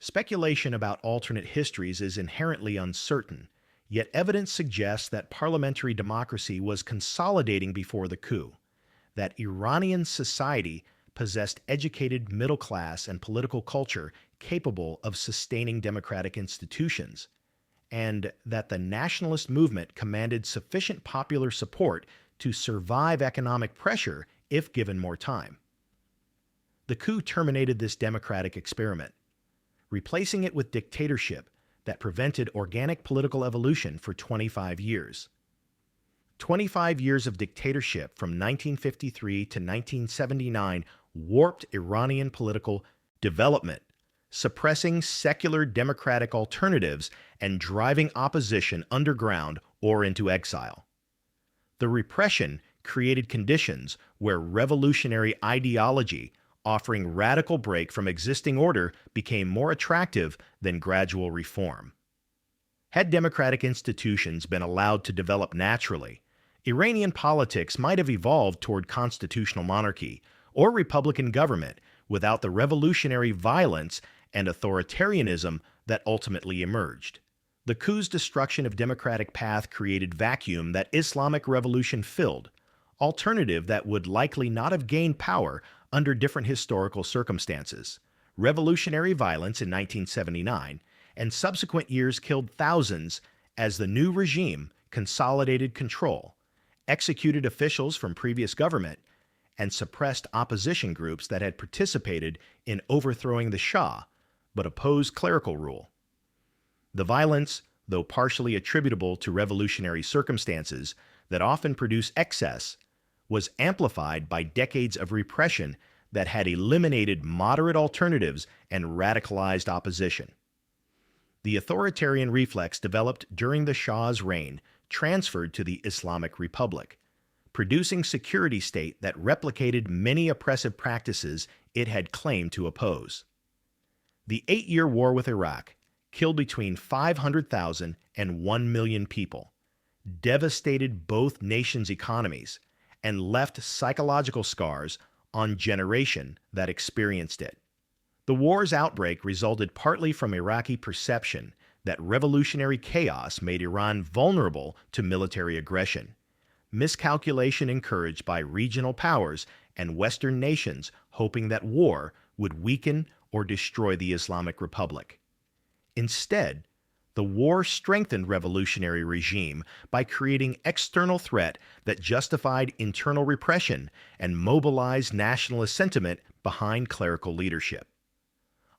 Speculation about alternate histories is inherently uncertain, yet evidence suggests that parliamentary democracy was consolidating before the coup, that Iranian society possessed educated middle class and political culture capable of sustaining democratic institutions, and that the nationalist movement commanded sufficient popular support to survive economic pressure if given more time. The coup terminated this democratic experiment, replacing it with dictatorship that prevented organic political evolution for 25 years. 25 years of dictatorship from 1953 to 1979 warped Iranian political development, suppressing secular democratic alternatives and driving opposition underground or into exile. The repression created conditions where revolutionary ideology offering radical break from existing order became more attractive than gradual reform. Had democratic institutions been allowed to develop naturally, Iranian politics might have evolved toward constitutional monarchy or republican government without the revolutionary violence and authoritarianism that ultimately emerged. The coup's destruction of democratic path created vacuum that Islamic revolution filled, alternative that would likely not have gained power under different historical circumstances. Revolutionary violence in 1979 and subsequent years killed thousands as the new regime consolidated control, executed officials from previous government, and suppressed opposition groups that had participated in overthrowing the Shah but opposed clerical rule. The violence, though partially attributable to revolutionary circumstances that often produce excess, was amplified by decades of repression that had eliminated moderate alternatives and radicalized opposition. The authoritarian reflex developed during the Shah's reign transferred to the Islamic Republic, producing security state that replicated many oppressive practices it had claimed to oppose. The 8-year war with Iraq killed between 500,000 and 1 million people, devastated both nations' economies, and left psychological scars on generation that experienced it. The war's outbreak resulted partly from Iraqi perception that revolutionary chaos made Iran vulnerable to military aggression, miscalculation encouraged by regional powers and Western nations hoping that war would weaken or destroy the Islamic Republic. Instead, the war strengthened revolutionary regime by creating external threat that justified internal repression and mobilized nationalist sentiment behind clerical leadership.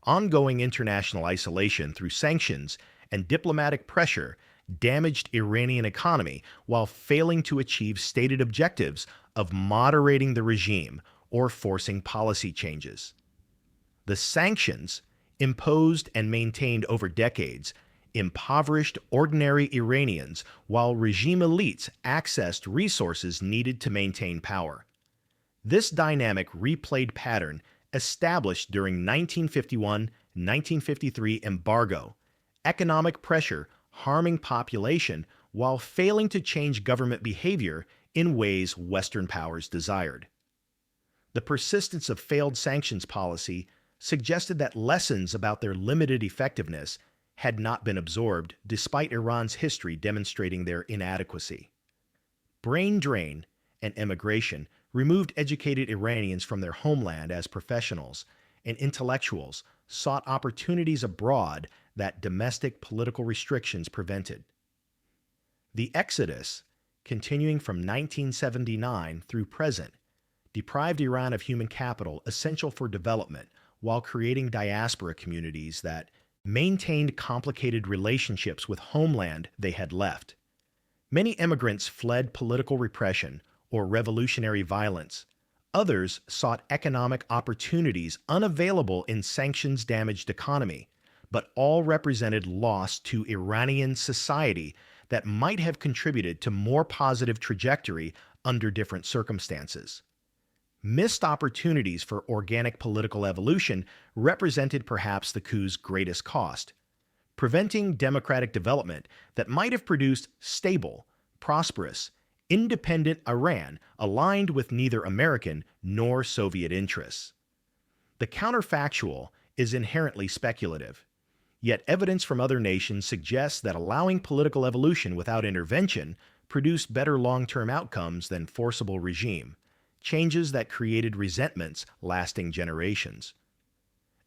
Ongoing international isolation through sanctions and diplomatic pressure damaged Iranian economy while failing to achieve stated objectives of moderating the regime or forcing policy changes. The sanctions, imposed and maintained over decades, impoverished ordinary Iranians while regime elites accessed resources needed to maintain power. This dynamic replayed pattern established during 1951-1953 embargo, economic pressure harming population while failing to change government behavior in ways Western powers desired. The persistence of failed sanctions policy suggested that lessons about their limited effectiveness had not been absorbed, despite Iran's history demonstrating their inadequacy. Brain drain and emigration removed educated Iranians from their homeland as professionals, and intellectuals sought opportunities abroad that domestic political restrictions prevented. The exodus, continuing from 1979 through present, deprived Iran of human capital essential for development while creating diaspora communities that maintained complicated relationships with homeland they had left. Many immigrants fled political repression or revolutionary violence. Others sought economic opportunities unavailable in sanctions-damaged economy, but all represented loss to Iranian society that might have contributed to more positive trajectory under different circumstances. Missed opportunities for organic political evolution represented perhaps the coup's greatest cost, preventing democratic development that might have produced stable, prosperous, independent Iran aligned with neither American nor Soviet interests. The counterfactual is inherently speculative, yet evidence from other nations suggests that allowing political evolution without intervention produced better long-term outcomes than forcible regime, changes that created resentments lasting generations.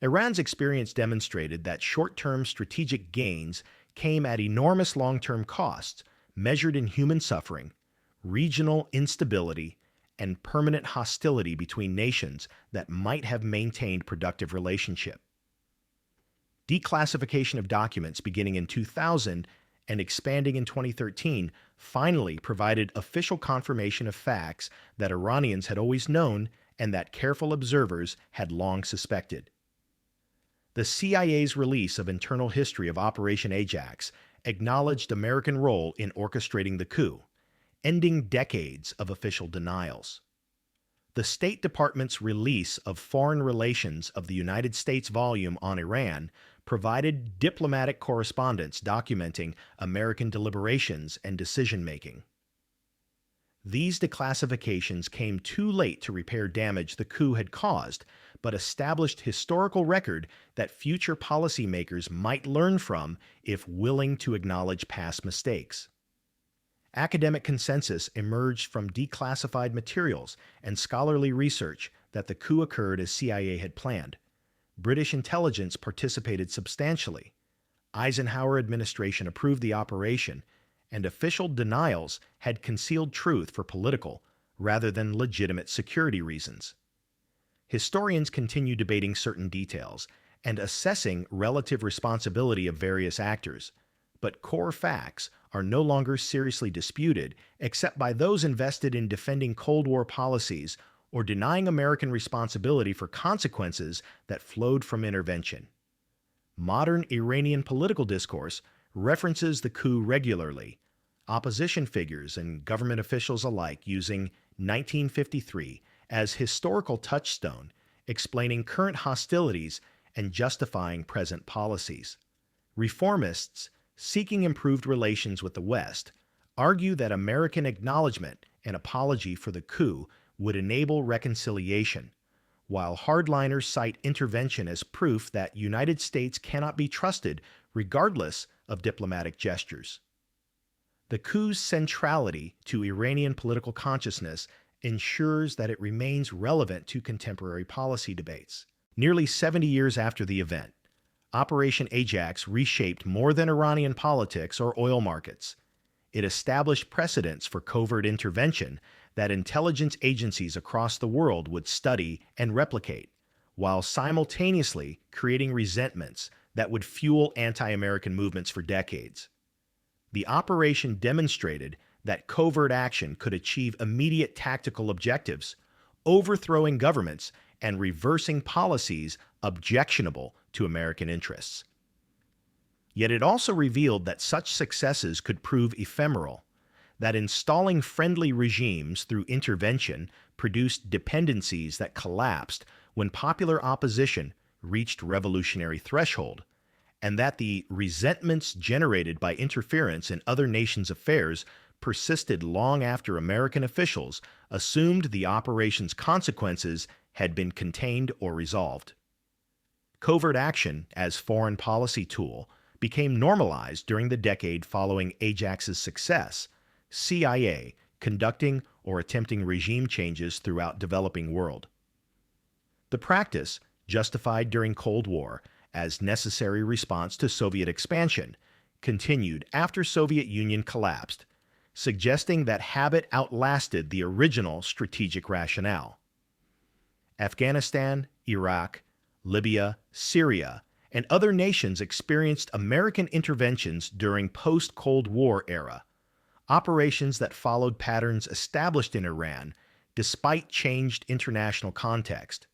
Iran's experience demonstrated that short-term strategic gains came at enormous long-term costs, measured in human suffering, regional instability, and permanent hostility between nations that might have maintained productive relationship. Declassification of documents beginning in 2000 and expanding in 2013 finally provided official confirmation of facts that Iranians had always known and that careful observers had long suspected. The CIA's release of internal history of Operation Ajax acknowledged American role in orchestrating the coup, ending decades of official denials. The State Department's release of Foreign Relations of the United States volume on Iran provided diplomatic correspondence documenting American deliberations and decision-making. These declassifications came too late to repair damage the coup had caused, but established historical record that future policymakers might learn from if willing to acknowledge past mistakes. Academic consensus emerged from declassified materials and scholarly research that the coup occurred as CIA had planned. British intelligence participated substantially. Eisenhower administration approved the operation, and official denials had concealed truth for political rather than legitimate security reasons. Historians continue debating certain details and assessing relative responsibility of various actors, but core facts are no longer seriously disputed except by those invested in defending Cold War policies or denying American responsibility for consequences that flowed from intervention. Modern Iranian political discourse references the coup regularly, opposition figures and government officials alike using 1953 as historical touchstone, explaining current hostilities and justifying present policies. Reformists, seeking improved relations with the West, argue that American acknowledgement and apology for the coup would enable reconciliation, while hardliners cite intervention as proof that United States cannot be trusted regardless of diplomatic gestures. The coup's centrality to Iranian political consciousness ensures that it remains relevant to contemporary policy debates. Nearly 70 years after the event, Operation Ajax reshaped more than Iranian politics or oil markets. It established precedents for covert intervention that intelligence agencies across the world would study and replicate, while simultaneously creating resentments that would fuel anti-American movements for decades. The operation demonstrated that covert action could achieve immediate tactical objectives, overthrowing governments and reversing policies objectionable to American interests. Yet it also revealed that such successes could prove ephemeral, that installing friendly regimes through intervention produced dependencies that collapsed when popular opposition reached revolutionary threshold, and that the resentments generated by interference in other nations' affairs persisted long after American officials assumed the operation's consequences had been contained or resolved. Covert action as foreign policy tool became normalized during the decade following Ajax's success, CIA conducting or attempting regime changes throughout developing world. The practice, justified during Cold War as necessary response to Soviet expansion, continued after Soviet Union collapsed, suggesting that habit outlasted the original strategic rationale. Afghanistan, Iraq, Libya, Syria, and other nations experienced American interventions during post-Cold War era, operations that followed patterns established in Iran despite changed international context.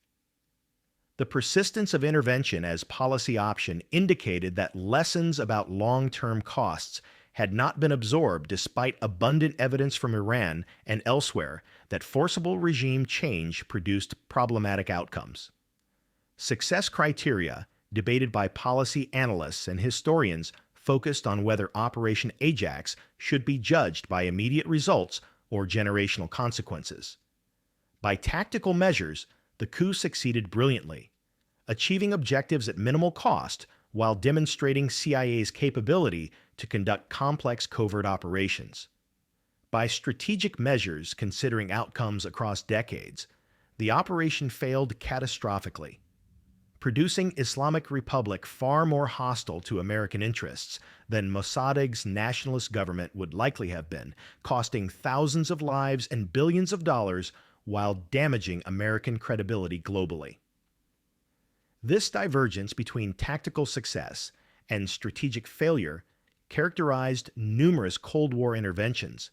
The persistence of intervention as policy option indicated that lessons about long-term costs had not been absorbed despite abundant evidence from Iran and elsewhere that forcible regime change produced problematic outcomes. Success criteria, debated by policy analysts and historians, focused on whether Operation Ajax should be judged by immediate results or generational consequences. By tactical measures, the coup succeeded brilliantly, achieving objectives at minimal cost while demonstrating CIA's capability to conduct complex covert operations. By strategic measures considering outcomes across decades, the operation failed catastrophically, producing Islamic Republic far more hostile to American interests than Mossadegh's nationalist government would likely have been, costing thousands of lives and billions of dollars while damaging American credibility globally. This divergence between tactical success and strategic failure characterized numerous Cold War interventions,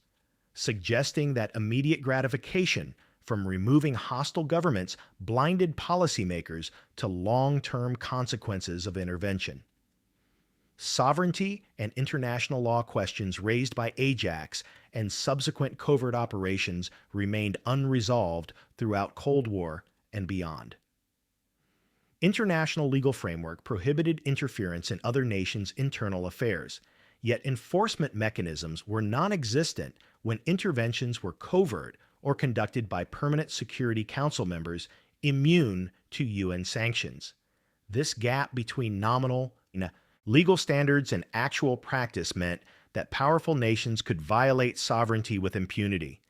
suggesting that immediate gratification from removing hostile governments blinded policymakers to long-term consequences of intervention. Sovereignty and international law questions raised by Ajax and subsequent covert operations remained unresolved throughout Cold War and beyond. International legal framework prohibited interference in other nations' internal affairs, yet enforcement mechanisms were non-existent when interventions were covert or conducted by permanent Security Council members immune to UN sanctions. This gap between nominal legal standards and actual practice meant that powerful nations could violate sovereignty with impunity,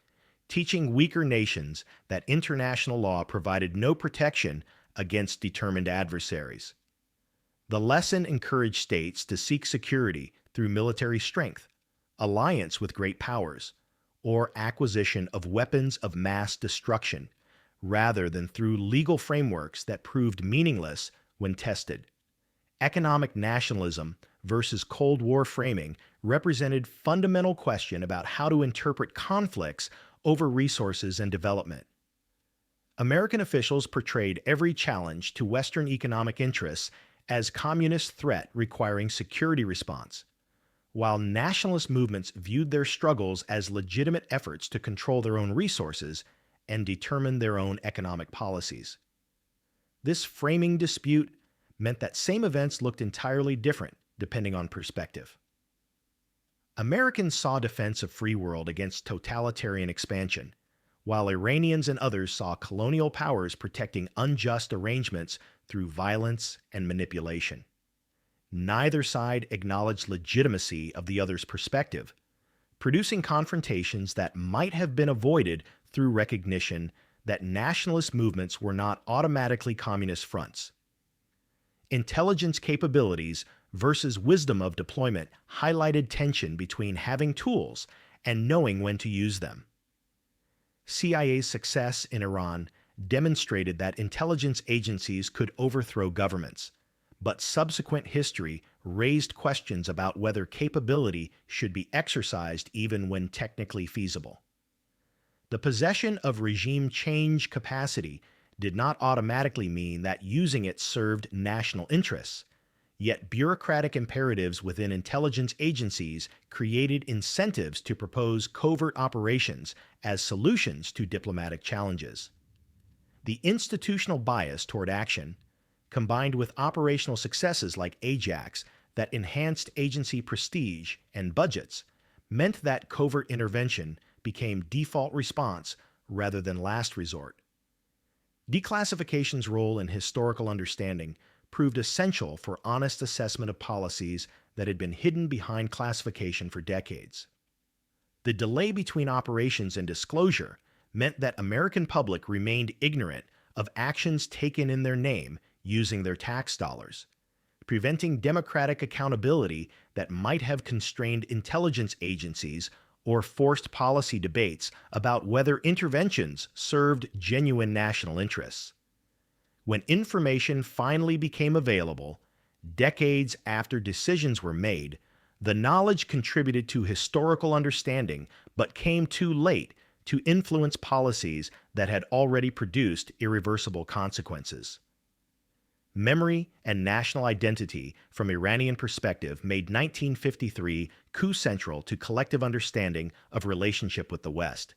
teaching weaker nations that international law provided no protection against determined adversaries. The lesson encouraged states to seek security through military strength, alliance with great powers, or acquisition of weapons of mass destruction, rather than through legal frameworks that proved meaningless when tested. Economic nationalism versus Cold War framing represented fundamental question about how to interpret conflicts over resources and development. American officials portrayed every challenge to Western economic interests as communist threat requiring security response, while nationalist movements viewed their struggles as legitimate efforts to control their own resources and determine their own economic policies. This framing dispute meant that same events looked entirely different depending on perspective. Americans saw defense of free world against totalitarian expansion, while Iranians and others saw colonial powers protecting unjust arrangements through violence and manipulation. Neither side acknowledged legitimacy of the other's perspective, producing confrontations that might have been avoided through recognition that nationalist movements were not automatically communist fronts. Intelligence capabilities versus wisdom of deployment highlighted tension between having tools and knowing when to use them. CIA's success in Iran demonstrated that intelligence agencies could overthrow governments, but subsequent history raised questions about whether capability should be exercised even when technically feasible. The possession of regime change capacity did not automatically mean that using it served national interests, yet bureaucratic imperatives within intelligence agencies created incentives to propose covert operations as solutions to diplomatic challenges. The institutional bias toward action, combined with operational successes like Ajax that enhanced agency prestige and budgets, meant that covert intervention became default response rather than last resort. Declassification's role in historical understanding proved essential for honest assessment of policies that had been hidden behind classification for decades. The delay between operations and disclosure meant that American public remained ignorant of actions taken in their name using their tax dollars, preventing democratic accountability that might have constrained intelligence agencies or forced policy debates about whether interventions served genuine national interests. When information finally became available, decades after decisions were made, the knowledge contributed to historical understanding but came too late to influence policies that had already produced irreversible consequences. Memory and national identity from Iranian perspective made 1953 coup central to collective understanding of relationship with the West.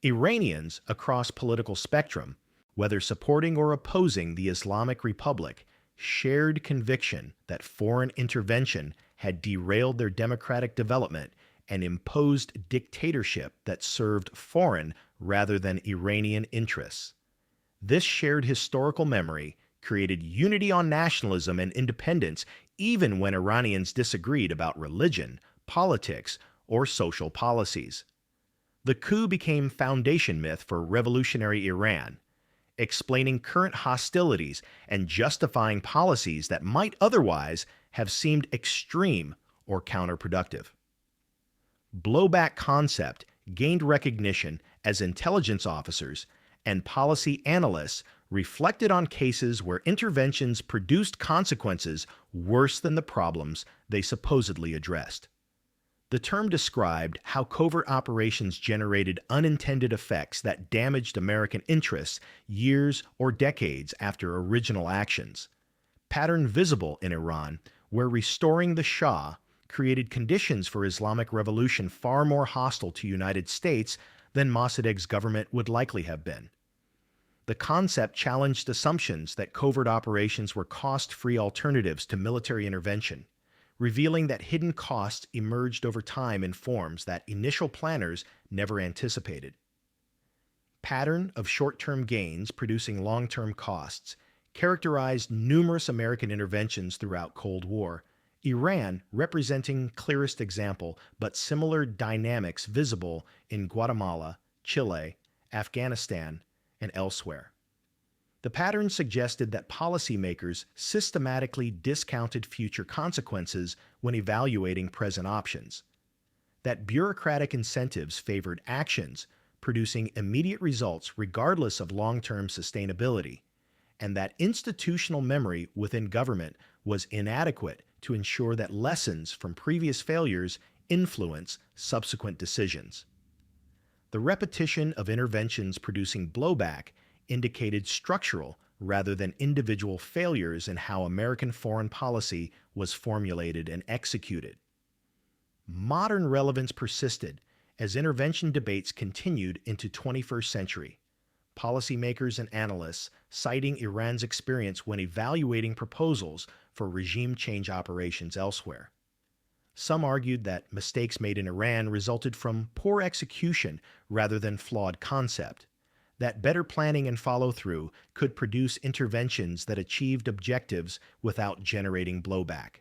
Iranians across political spectrum, whether supporting or opposing the Islamic Republic, shared conviction that foreign intervention had derailed their democratic development and imposed dictatorship that served foreign rather than Iranian interests. This shared historical memory created unity on nationalism and independence even when Iranians disagreed about religion, politics, or social policies. The coup became foundation myth for revolutionary Iran, explaining current hostilities and justifying policies that might otherwise have seemed extreme or counterproductive. Blowback concept gained recognition as intelligence officers and policy analysts reflected on cases where interventions produced consequences worse than the problems they supposedly addressed. The term described how covert operations generated unintended effects that damaged American interests years or decades after original actions. Pattern visible in Iran, where restoring the Shah created conditions for Islamic revolution far more hostile to United States than Mossadegh's government would likely have been. The concept challenged assumptions that covert operations were cost-free alternatives to military intervention, revealing that hidden costs emerged over time in forms that initial planners never anticipated. Pattern of short-term gains producing long-term costs characterized numerous American interventions throughout Cold War, Iran representing clearest example, but similar dynamics visible in Guatemala, Chile, Afghanistan, and elsewhere. The pattern suggested that policymakers systematically discounted future consequences when evaluating present options, that bureaucratic incentives favored actions producing immediate results regardless of long-term sustainability, and that institutional memory within government was inadequate to ensure that lessons from previous failures influence subsequent decisions. The repetition of interventions producing blowback indicated structural rather than individual failures in how American foreign policy was formulated and executed. Modern relevance persisted as intervention debates continued into 21st century. Policymakers and analysts citing Iran's experience when evaluating proposals for regime change operations elsewhere. Some argued that mistakes made in Iran resulted from poor execution rather than flawed concept, that better planning and follow-through could produce interventions that achieved objectives without generating blowback.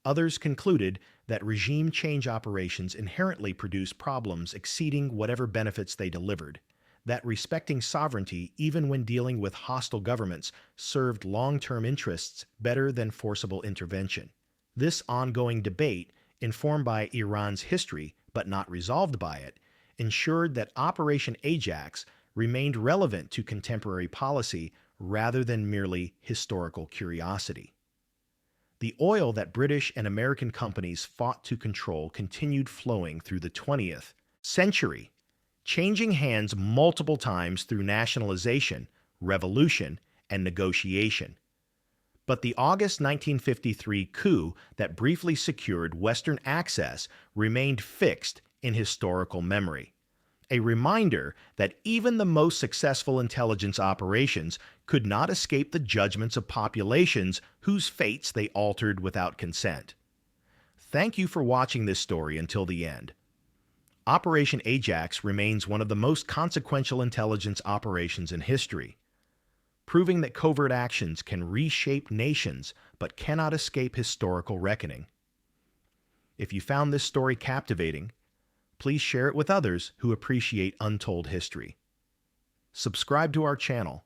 Others concluded that regime change operations inherently produce problems exceeding whatever benefits they delivered, that respecting sovereignty even when dealing with hostile governments served long-term interests better than forcible intervention. This ongoing debate, informed by Iran's history but not resolved by it, ensured that Operation Ajax remained relevant to contemporary policy rather than merely historical curiosity. The oil that British and American companies fought to control continued flowing through the 20th century, changing hands multiple times through nationalization, revolution, and negotiation. But the August 1953 coup that briefly secured Western access remained fixed in historical memory, a reminder that even the most successful intelligence operations could not escape the judgments of populations whose fates they altered without consent. Thank you for watching this story until the end. Operation Ajax remains one of the most consequential intelligence operations in history, proving that covert actions can reshape nations but cannot escape historical reckoning. If you found this story captivating, please share it with others who appreciate untold history. Subscribe to our channel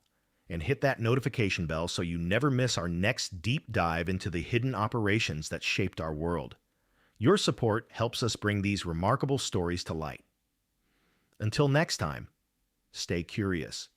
and hit that notification bell so you never miss our next deep dive into the hidden operations that shaped our world. Your support helps us bring these remarkable stories to light. Until next time, stay curious.